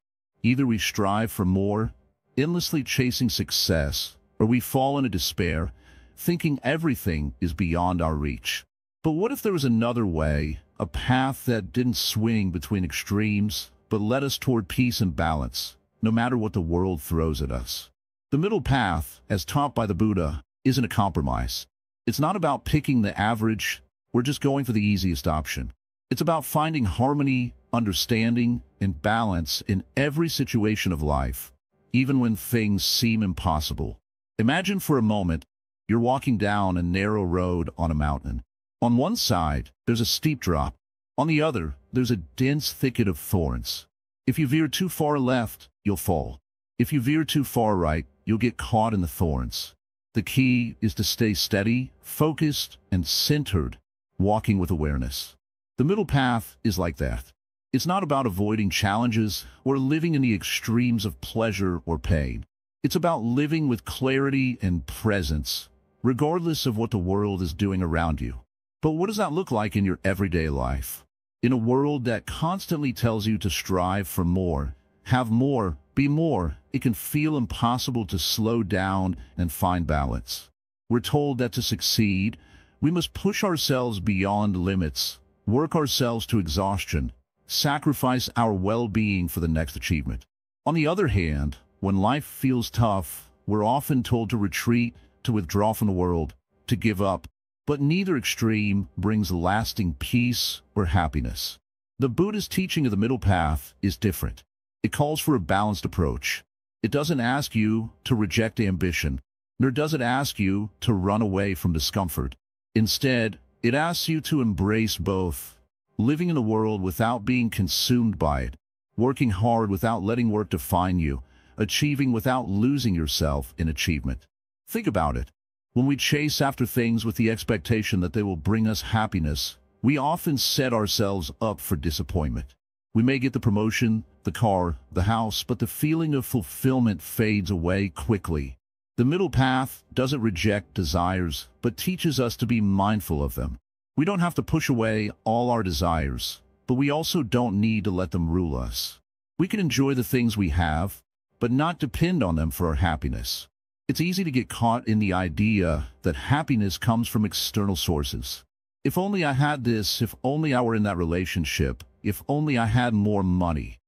Either we strive for more, endlessly chasing success, or we fall into despair, thinking everything is beyond our reach. But what if there was another way, a path that didn't swing between extremes, but led us toward peace and balance, no matter what the world throws at us? The middle path, as taught by the Buddha, isn't a compromise. It's not about picking the average or just going for the easiest option. It's about finding harmony, understanding, and balance in every situation of life, even when things seem impossible. Imagine for a moment, you're walking down a narrow road on a mountain. On one side, there's a steep drop. On the other, there's a dense thicket of thorns. If you veer too far left, you'll fall. If you veer too far right, you'll get caught in the thorns. The key is to stay steady, focused, and centered, walking with awareness. The middle path is like that. It's not about avoiding challenges or living in the extremes of pleasure or pain. It's about living with clarity and presence, regardless of what the world is doing around you. But what does that look like in your everyday life? In a world that constantly tells you to strive for more, have more, be more, it can feel impossible to slow down and find balance. We're told that to succeed, we must push ourselves beyond limits, work ourselves to exhaustion, sacrifice our well-being for the next achievement. On the other hand, when life feels tough, we're often told to retreat, to withdraw from the world, to give up. But neither extreme brings lasting peace or happiness. The Buddhist teaching of the middle path is different. It calls for a balanced approach. It doesn't ask you to reject ambition, nor does it ask you to run away from discomfort. Instead, it asks you to embrace both, living in the world without being consumed by it, working hard without letting work define you, achieving without losing yourself in achievement. Think about it. When we chase after things with the expectation that they will bring us happiness, we often set ourselves up for disappointment. We may get the promotion, the car, the house, but the feeling of fulfillment fades away quickly. The middle path doesn't reject desires, but teaches us to be mindful of them. We don't have to push away all our desires, but we also don't need to let them rule us. We can enjoy the things we have, but not depend on them for our happiness. It's easy to get caught in the idea that happiness comes from external sources. If only I had this, if only I were in that relationship, if only I had more money.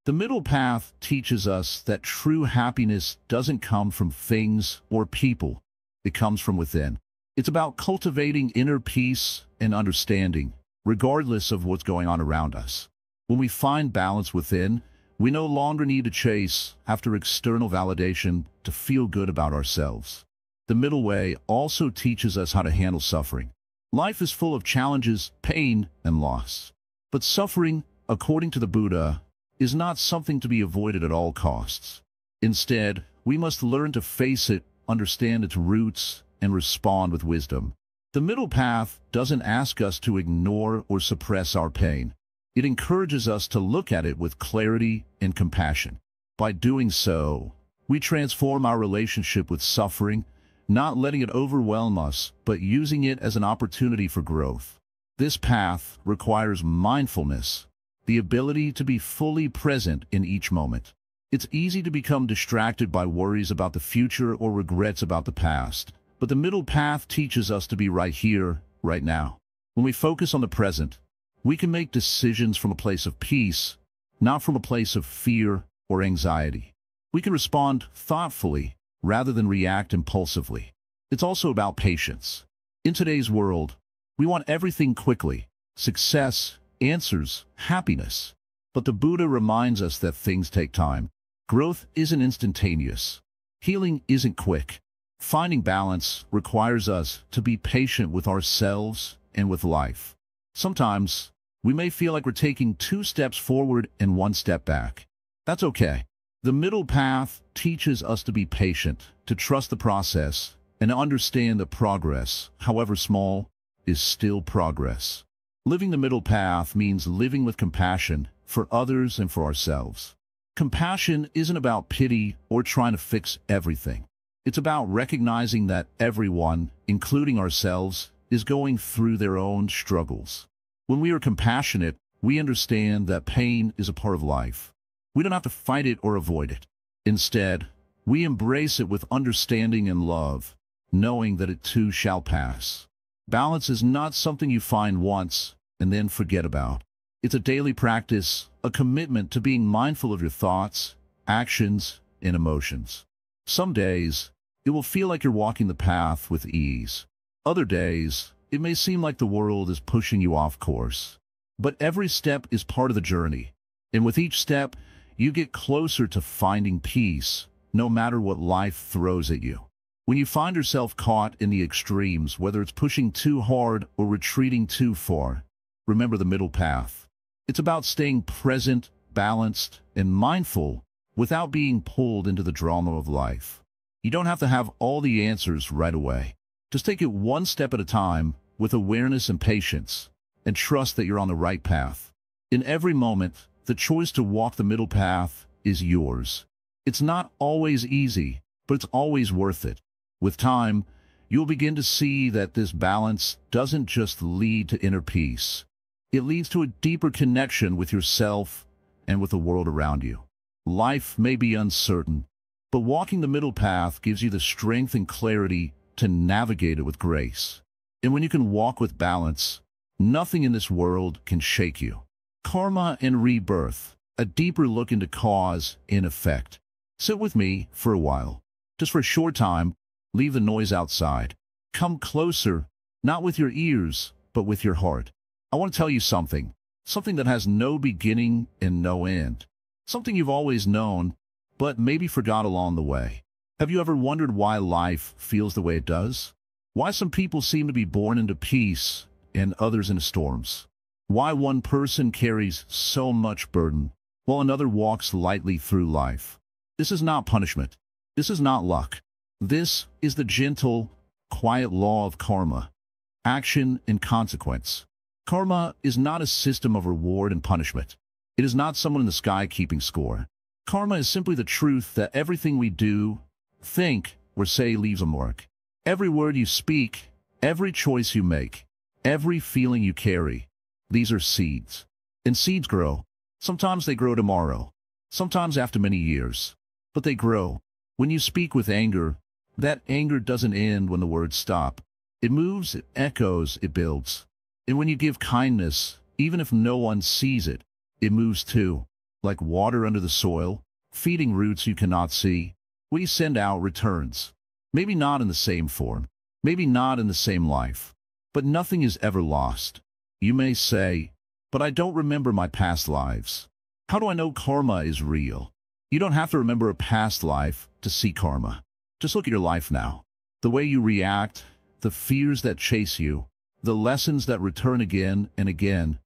The middle path teaches us that true happiness doesn't come from things or people. It comes from within. It's about cultivating inner peace and understanding, regardless of what's going on around us. When we find balance within, we no longer need to chase after external validation to feel good about ourselves. The middle way also teaches us how to handle suffering. Life is full of challenges, pain, and loss. But suffering, according to the Buddha, is not something to be avoided at all costs. Instead, we must learn to face it, understand its roots, and respond with wisdom. The middle path doesn't ask us to ignore or suppress our pain. It encourages us to look at it with clarity and compassion. By doing so, we transform our relationship with suffering, not letting it overwhelm us, but using it as an opportunity for growth. This path requires mindfulness, the ability to be fully present in each moment. It's easy to become distracted by worries about the future or regrets about the past, but the middle path teaches us to be right here, right now. When we focus on the present, we can make decisions from a place of peace, not from a place of fear or anxiety. We can respond thoughtfully rather than react impulsively. It's also about patience. In today's world, we want everything quickly: success, answers, happiness. But the Buddha reminds us that things take time. Growth isn't instantaneous. Healing isn't quick. Finding balance requires us to be patient with ourselves and with life. Sometimes, we may feel like we're taking 2 steps forward and 1 step back. That's okay. The middle path teaches us to be patient, to trust the process, and to understand that progress, however small, is still progress. Living the middle path means living with compassion for others and for ourselves. Compassion isn't about pity or trying to fix everything. It's about recognizing that everyone, including ourselves, is going through their own struggles. When we are compassionate, we understand that pain is a part of life. We don't have to fight it or avoid it. Instead, we embrace it with understanding and love, knowing that it too shall pass. Balance is not something you find once and then forget about. It's a daily practice, a commitment to being mindful of your thoughts, actions, and emotions. Some days, it will feel like you're walking the path with ease. Other days, it may seem like the world is pushing you off course. But every step is part of the journey, and with each step, you get closer to finding peace, no matter what life throws at you. When you find yourself caught in the extremes, whether it's pushing too hard or retreating too far, remember the middle path. It's about staying present, balanced, and mindful without being pulled into the drama of life. You don't have to have all the answers right away. Just take it one step at a time with awareness and patience, and trust that you're on the right path. In every moment, the choice to walk the middle path is yours. It's not always easy, but it's always worth it. With time, you'll begin to see that this balance doesn't just lead to inner peace. It leads to a deeper connection with yourself and with the world around you. Life may be uncertain, but walking the middle path gives you the strength and clarity to navigate it with grace. And when you can walk with balance, nothing in this world can shake you. Karma and Rebirth, a deeper look into cause and effect. Sit with me for a while. Just for a short time, leave the noise outside. Come closer, not with your ears, but with your heart. I want to tell you something that has no beginning and no end. Something you've always known, but maybe forgot along the way. Have you ever wondered why life feels the way it does? Why some people seem to be born into peace and others into storms? Why one person carries so much burden while another walks lightly through life? This is not punishment. This is not luck. This is the gentle, quiet law of karma, action and consequence. Karma is not a system of reward and punishment. It is not someone in the sky keeping score. Karma is simply the truth that everything we do, think, or say leaves a mark. Every word you speak, every choice you make, every feeling you carry, these are seeds. And seeds grow. Sometimes they grow tomorrow, sometimes after many years. But they grow. When you speak with anger, that anger doesn't end when the words stop. It moves, it echoes, it builds. And when you give kindness, even if no one sees it, it moves too, like water under the soil, feeding roots you cannot see. What you send out returns. Maybe not in the same form, maybe not in the same life, but nothing is ever lost. You may say, but I don't remember my past lives. How do I know karma is real? You don't have to remember a past life to see karma. Just look at your life now. The way you react, the fears that chase you, the lessons that return again and again,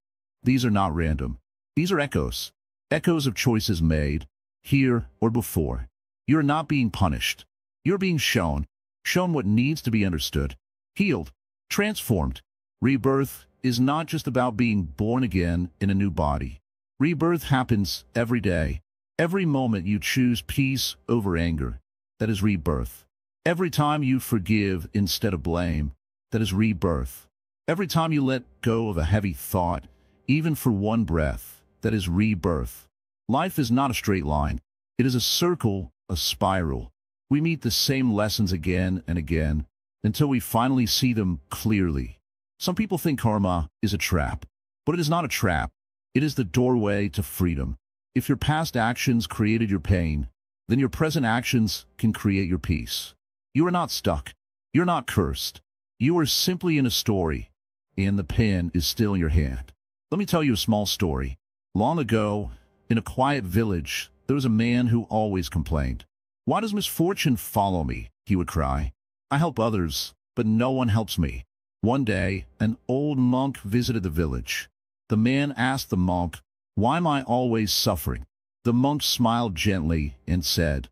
these are not random. These are echoes. Echoes of choices made, here or before. You're not being punished. You're being shown what needs to be understood, healed, transformed. Rebirth is not just about being born again in a new body. Rebirth happens every day. Every moment you choose peace over anger, that is rebirth. Every time you forgive instead of blame, that is rebirth. Every time you let go of a heavy thought, even for one breath, that is rebirth. Life is not a straight line. It is a circle, a spiral. We meet the same lessons again and again until we finally see them clearly. Some people think karma is a trap, but it is not a trap. It is the doorway to freedom. If your past actions created your pain, then your present actions can create your peace. You are not stuck. You're not cursed. You are simply in a story, and the pen is still in your hand. Let me tell you a small story. Long ago, in a quiet village, there was a man who always complained. "Why does misfortune follow me?" he would cry. "I help others, but no one helps me." One day, an old monk visited the village. The man asked the monk, "Why am I always suffering?" The monk smiled gently and said,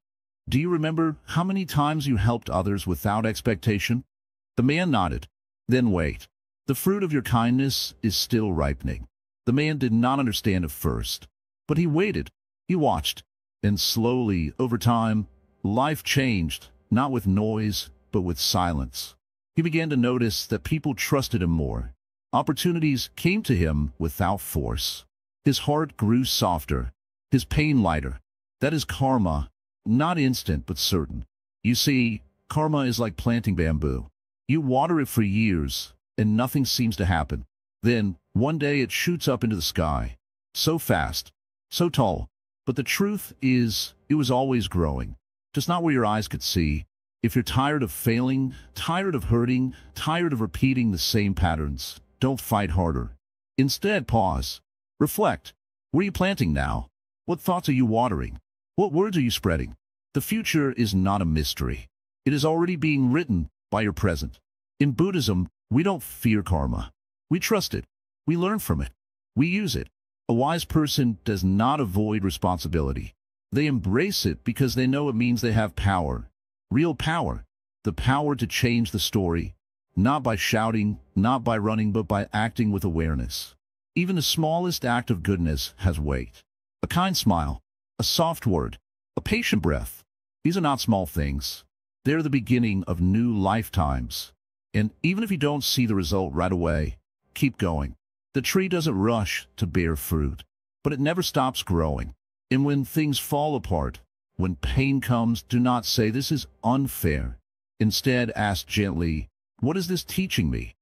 "Do you remember how many times you helped others without expectation?" The man nodded. "Then wait. The fruit of your kindness is still ripening." The man did not understand at first, but he waited. He watched. And slowly, over time, life changed, not with noise, but with silence. He began to notice that people trusted him more. Opportunities came to him without force. His heart grew softer, his pain lighter. That is karma, not instant but certain. You see, karma is like planting bamboo. You water it for years, and nothing seems to happen. Then, one day it shoots up into the sky. So fast, so tall. But the truth is, it was always growing. Just not where your eyes could see. If you're tired of failing, tired of hurting, tired of repeating the same patterns, don't fight harder. Instead, pause. Reflect. Where are you planting now? What thoughts are you watering? What words are you spreading? The future is not a mystery. It is already being written by your present. In Buddhism, we don't fear karma. We trust it. We learn from it. We use it. A wise person does not avoid responsibility. They embrace it because they know it means they have power. Real power. The power to change the story. Not by shouting, not by running, but by acting with awareness. Even the smallest act of goodness has weight. A kind smile, a soft word, a patient breath. These are not small things. They're the beginning of new lifetimes. And even if you don't see the result right away, keep going. The tree doesn't rush to bear fruit, but it never stops growing. And when things fall apart, when pain comes, do not say, "This is unfair." Instead, ask gently, "What is this teaching me?"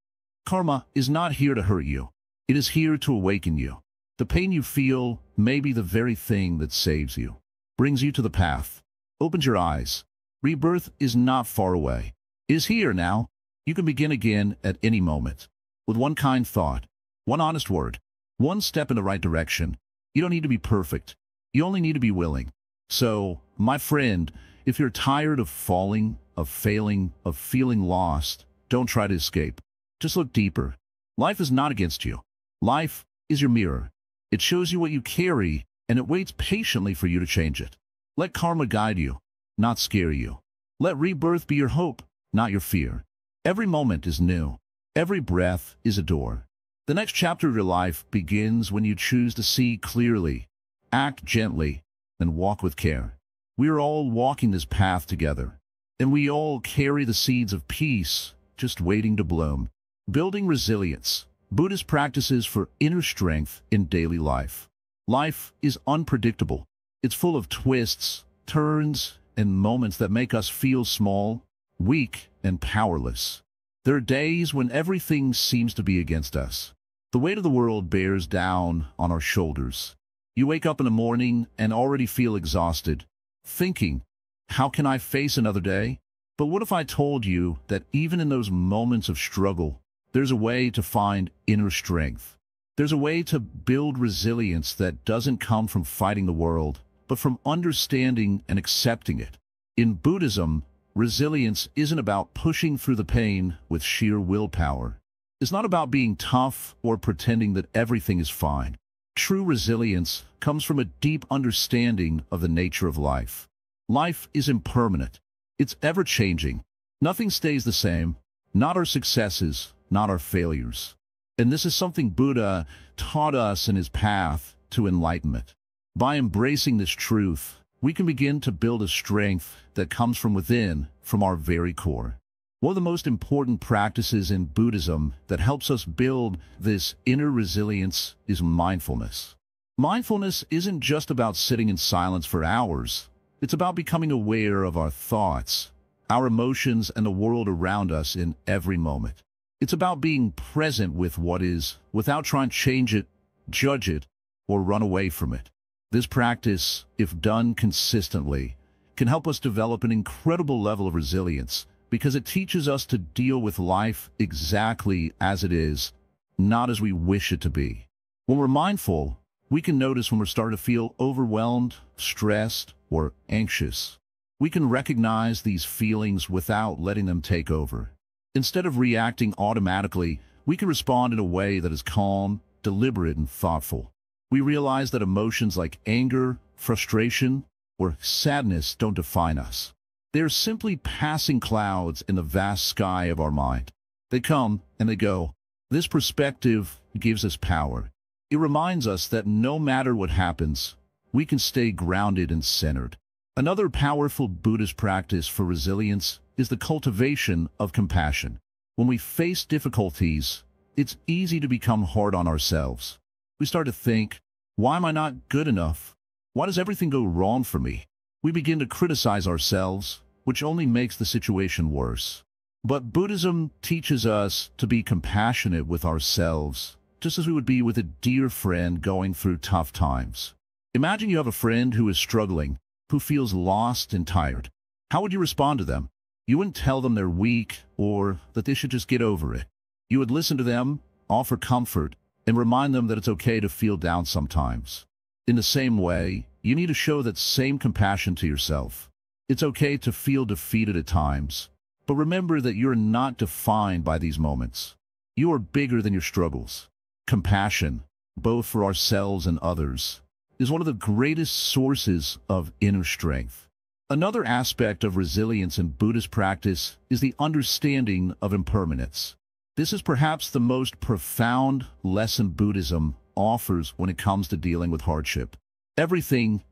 Karma is not here to hurt you. It is here to awaken you. The pain you feel may be the very thing that saves you, brings you to the path, opens your eyes. Rebirth is not far away. It is here now. You can begin again at any moment. With one kind thought, one honest word, one step in the right direction. You don't need to be perfect. You only need to be willing. So, my friend, if you're tired of falling, of failing, of feeling lost, don't try to escape. Just look deeper. Life is not against you. Life is your mirror. It shows you what you carry, and it waits patiently for you to change it. Let karma guide you, not scare you. Let rebirth be your hope, not your fear. Every moment is new. Every breath is a door. The next chapter of your life begins when you choose to see clearly, act gently, and walk with care. We are all walking this path together, and we all carry the seeds of peace just waiting to bloom. Building resilience. Buddhist practices for inner strength in daily life. Life is unpredictable. It's full of twists, turns, and moments that make us feel small, weak, and powerless. There are days when everything seems to be against us. The weight of the world bears down on our shoulders. You wake up in the morning and already feel exhausted, thinking, "How can I face another day?" But what if I told you that even in those moments of struggle, there's a way to find inner strength. There's a way to build resilience that doesn't come from fighting the world, but from understanding and accepting it. In Buddhism, resilience isn't about pushing through the pain with sheer willpower. It's not about being tough or pretending that everything is fine. True resilience comes from a deep understanding of the nature of life. Life is impermanent. It's ever-changing. Nothing stays the same, not our successes, not our failures. And this is something Buddha taught us in his path to enlightenment. By embracing this truth, we can begin to build a strength that comes from within, from our very core. One of the most important practices in Buddhism that helps us build this inner resilience is mindfulness. Mindfulness isn't just about sitting in silence for hours. It's about becoming aware of our thoughts, our emotions, and the world around us in every moment. It's about being present with what is, without trying to change it, judge it, or run away from it. This practice, if done consistently, can help us develop an incredible level of resilience because it teaches us to deal with life exactly as it is, not as we wish it to be. When we're mindful, we can notice when we're starting to feel overwhelmed, stressed, or anxious. We can recognize these feelings without letting them take over. Instead of reacting automatically, we can respond in a way that is calm, deliberate, and thoughtful. We realize that emotions like anger, frustration, or sadness don't define us. They are simply passing clouds in the vast sky of our mind. They come and they go. This perspective gives us power. It reminds us that no matter what happens, we can stay grounded and centered. Another powerful Buddhist practice for resilience is the cultivation of compassion. When we face difficulties, it's easy to become hard on ourselves. We start to think, why am I not good enough? Why does everything go wrong for me? We begin to criticize ourselves, which only makes the situation worse. But Buddhism teaches us to be compassionate with ourselves, just as we would be with a dear friend going through tough times. Imagine you have a friend who is struggling, who feels lost and tired. How would you respond to them? You wouldn't tell them they're weak or that they should just get over it. You would listen to them, offer comfort, and remind them that it's okay to feel down sometimes. In the same way, you need to show that same compassion to yourself. It's okay to feel defeated at times, but remember that you're not defined by these moments. You are bigger than your struggles. Compassion, both for ourselves and others, is one of the greatest sources of inner strength. Another aspect of resilience in Buddhist practice is the understanding of impermanence. This is perhaps the most profound lesson Buddhism offers when it comes to dealing with hardship. Everything,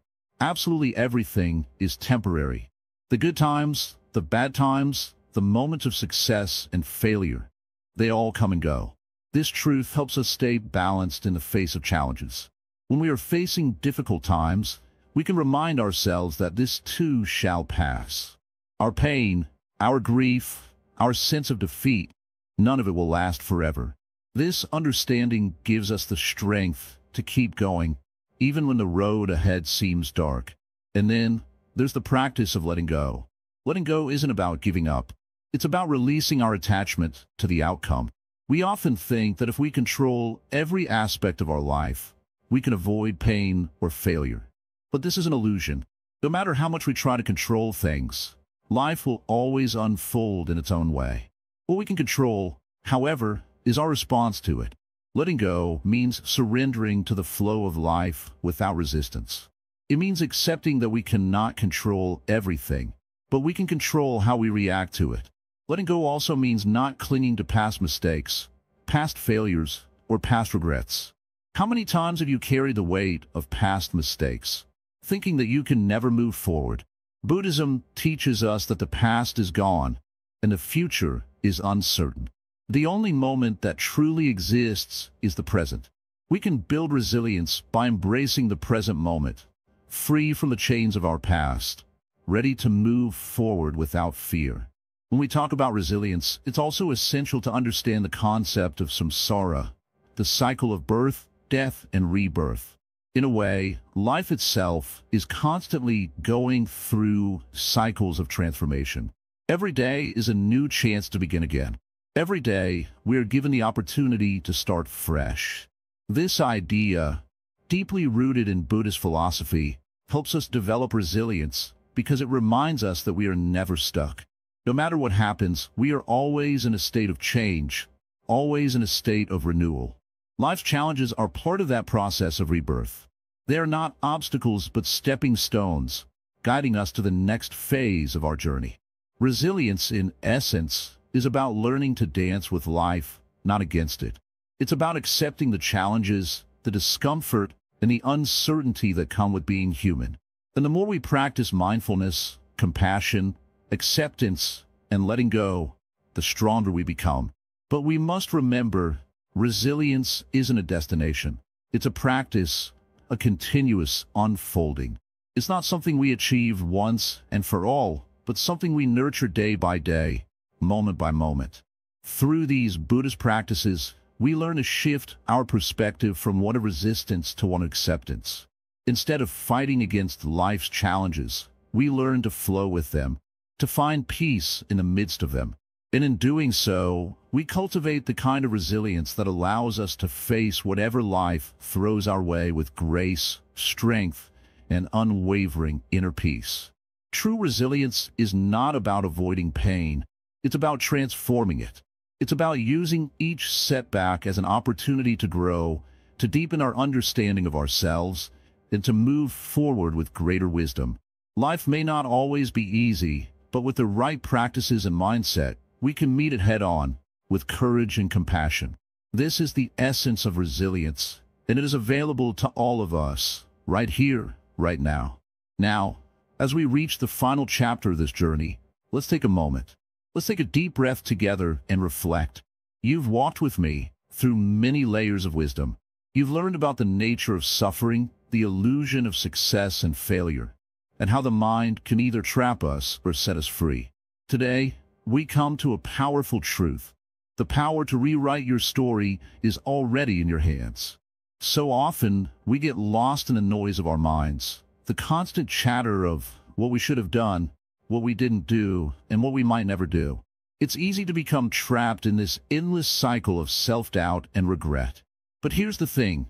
absolutely everything, is temporary. The good times, the bad times, the moments of success and failure, they all come and go. This truth helps us stay balanced in the face of challenges. When we are facing difficult times, we can remind ourselves that this too shall pass. Our pain, our grief, our sense of defeat, none of it will last forever. This understanding gives us the strength to keep going, even when the road ahead seems dark. And then, there's the practice of letting go. Letting go isn't about giving up. It's about releasing our attachment to the outcome. We often think that if we control every aspect of our life, we can avoid pain or failure. But this is an illusion. No matter how much we try to control things, life will always unfold in its own way. What we can control, however, is our response to it. Letting go means surrendering to the flow of life without resistance. It means accepting that we cannot control everything, but we can control how we react to it. Letting go also means not clinging to past mistakes, past failures, or past regrets. How many times have you carried the weight of past mistakes, thinking that you can never move forward? Buddhism teaches us that the past is gone, and the future is uncertain. The only moment that truly exists is the present. We can build resilience by embracing the present moment, free from the chains of our past, ready to move forward without fear. When we talk about resilience, it's also essential to understand the concept of samsara, the cycle of birth, death, and rebirth. In a way, life itself is constantly going through cycles of transformation. Every day is a new chance to begin again. Every day, we are given the opportunity to start fresh. This idea, deeply rooted in Buddhist philosophy, helps us develop resilience because it reminds us that we are never stuck. No matter what happens, we are always in a state of change, always in a state of renewal. Life's challenges are part of that process of rebirth. They are not obstacles but stepping stones, guiding us to the next phase of our journey. Resilience, in essence, is about learning to dance with life, not against it. It's about accepting the challenges, the discomfort, and the uncertainty that come with being human. And the more we practice mindfulness, compassion, acceptance, and letting go, the stronger we become. But we must remember, resilience isn't a destination. It's a practice, a continuous unfolding. It's not something we achieve once and for all, but something we nurture day by day, moment by moment. Through these Buddhist practices, we learn to shift our perspective from one of resistance to one of acceptance. Instead of fighting against life's challenges, we learn to flow with them, to find peace in the midst of them. And in doing so, we cultivate the kind of resilience that allows us to face whatever life throws our way with grace, strength, and unwavering inner peace. True resilience is not about avoiding pain. It's about transforming it. It's about using each setback as an opportunity to grow, to deepen our understanding of ourselves, and to move forward with greater wisdom. Life may not always be easy, but with the right practices and mindset, we can meet it head-on, with courage and compassion. This is the essence of resilience, and it is available to all of us, right here, right now. Now, as we reach the final chapter of this journey, let's take a moment. Let's take a deep breath together and reflect. You've walked with me through many layers of wisdom. You've learned about the nature of suffering, the illusion of success and failure, and how the mind can either trap us or set us free. Today, we come to a powerful truth. The power to rewrite your story is already in your hands. So often, we get lost in the noise of our minds, the constant chatter of what we should have done, what we didn't do, and what we might never do. It's easy to become trapped in this endless cycle of self-doubt and regret. But here's the thing.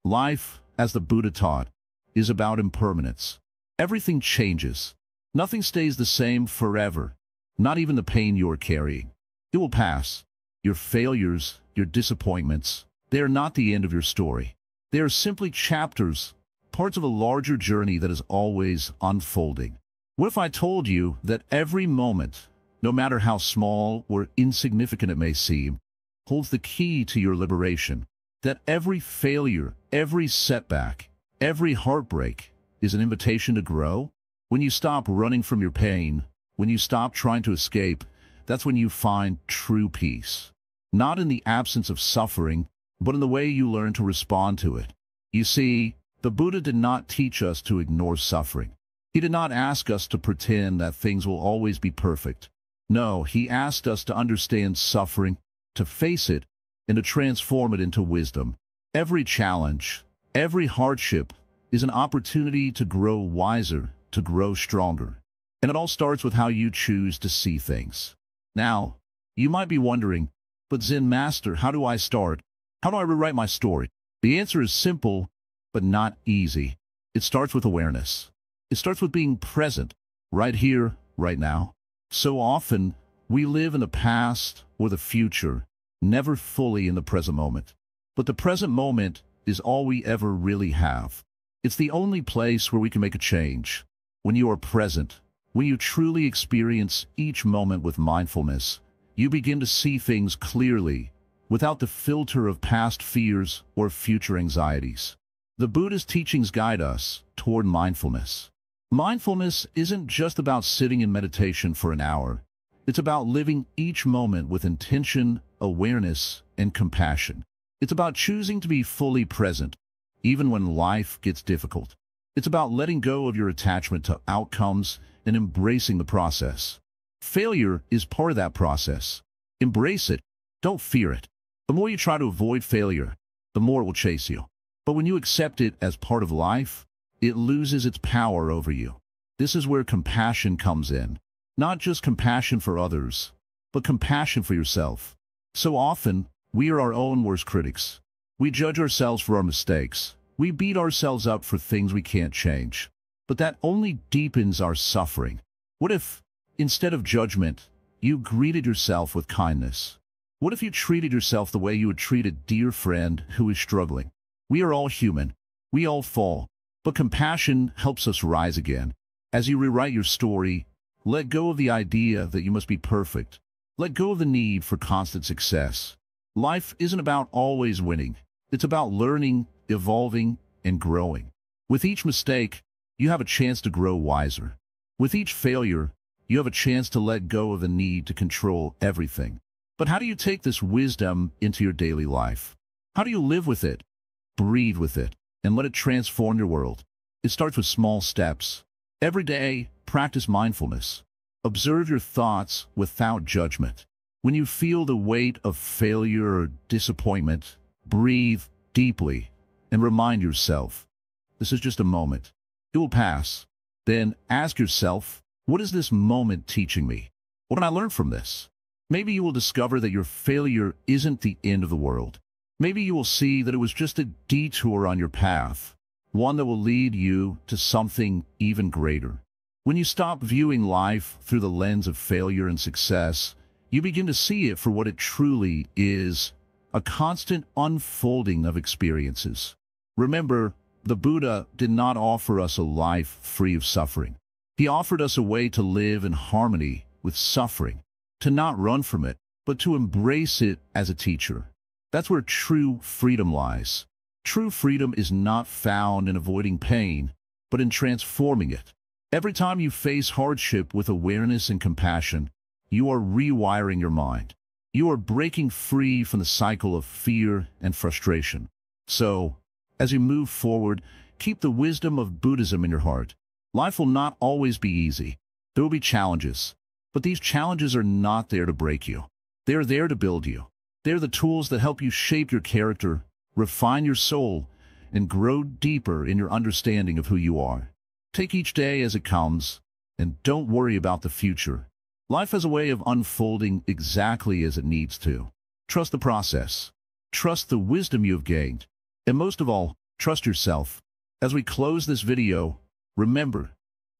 Life, as the Buddha taught, is about impermanence. Everything changes. Nothing stays the same forever, not even the pain you're carrying. It will pass. Your failures, your disappointments, they are not the end of your story. They are simply chapters, parts of a larger journey that is always unfolding. What if I told you that every moment, no matter how small or insignificant it may seem, holds the key to your liberation? That every failure, every setback, every heartbreak is an invitation to grow? When you stop running from your pain, when you stop trying to escape, that's when you find true peace. Not in the absence of suffering, but in the way you learn to respond to it. You see, the Buddha did not teach us to ignore suffering. He did not ask us to pretend that things will always be perfect. No, he asked us to understand suffering, to face it, and to transform it into wisdom. Every challenge, every hardship is an opportunity to grow wiser, to grow stronger. And it all starts with how you choose to see things. Now, you might be wondering, but Zen Master, how do I start? How do I rewrite my story? The answer is simple, but not easy. It starts with awareness. It starts with being present, right here, right now. So often, we live in the past or the future, never fully in the present moment. But the present moment is all we ever really have. It's the only place where we can make a change. When you are present, when you truly experience each moment with mindfulness, you begin to see things clearly, without the filter of past fears or future anxieties. The Buddha's teachings guide us toward mindfulness. Mindfulness isn't just about sitting in meditation for an hour. It's about living each moment with intention, awareness, and compassion. It's about choosing to be fully present, even when life gets difficult. It's about letting go of your attachment to outcomes and embracing the process. Failure is part of that process. Embrace it. Don't fear it. The more you try to avoid failure, the more it will chase you. But when you accept it as part of life, it loses its power over you. This is where compassion comes in. Not just compassion for others, but compassion for yourself. So often, we are our own worst critics. We judge ourselves for our mistakes. We beat ourselves up for things we can't change. But that only deepens our suffering. What if, instead of judgment, you greeted yourself with kindness? What if you treated yourself the way you would treat a dear friend who is struggling? We are all human. We all fall. But compassion helps us rise again. As you rewrite your story, let go of the idea that you must be perfect. Let go of the need for constant success. Life isn't about always winning. It's about learning, evolving, and growing. With each mistake, you have a chance to grow wiser. With each failure, you have a chance to let go of the need to control everything. But how do you take this wisdom into your daily life? How do you live with it, breathe with it, and let it transform your world? It starts with small steps. Every day, practice mindfulness. Observe your thoughts without judgment. When you feel the weight of failure or disappointment, breathe deeply and remind yourself, this is just a moment. It will pass. Then ask yourself, what is this moment teaching me? What can I learn from this? Maybe you will discover that your failure isn't the end of the world. Maybe you will see that it was just a detour on your path, one that will lead you to something even greater. When you stop viewing life through the lens of failure and success, you begin to see it for what it truly is, a constant unfolding of experiences. Remember, the Buddha did not offer us a life free of suffering. He offered us a way to live in harmony with suffering, to not run from it, but to embrace it as a teacher. That's where true freedom lies. True freedom is not found in avoiding pain, but in transforming it. Every time you face hardship with awareness and compassion, you are rewiring your mind. You are breaking free from the cycle of fear and frustration. So, as you move forward, keep the wisdom of Buddhism in your heart. Life will not always be easy. There will be challenges, but these challenges are not there to break you. They are there to build you. They are the tools that help you shape your character, refine your soul, and grow deeper in your understanding of who you are. Take each day as it comes, and don't worry about the future. Life has a way of unfolding exactly as it needs to. Trust the process. Trust the wisdom you have gained. And most of all, trust yourself. As we close this video, remember,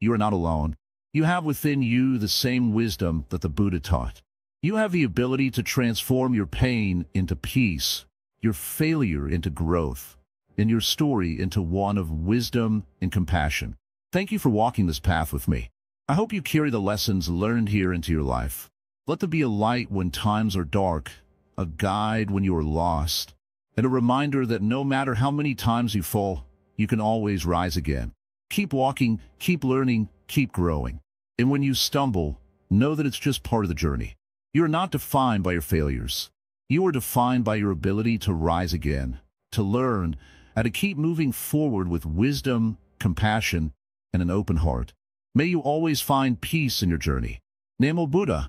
you are not alone. You have within you the same wisdom that the Buddha taught. You have the ability to transform your pain into peace, your failure into growth, and your story into one of wisdom and compassion. Thank you for walking this path with me. I hope you carry the lessons learned here into your life. Let them be a light when times are dark, a guide when you are lost, and a reminder that no matter how many times you fall, you can always rise again. Keep walking, keep learning, keep growing. And when you stumble, know that it's just part of the journey. You are not defined by your failures. You are defined by your ability to rise again, to learn, and to keep moving forward with wisdom, compassion, and an open heart. May you always find peace in your journey. Namo Buddha.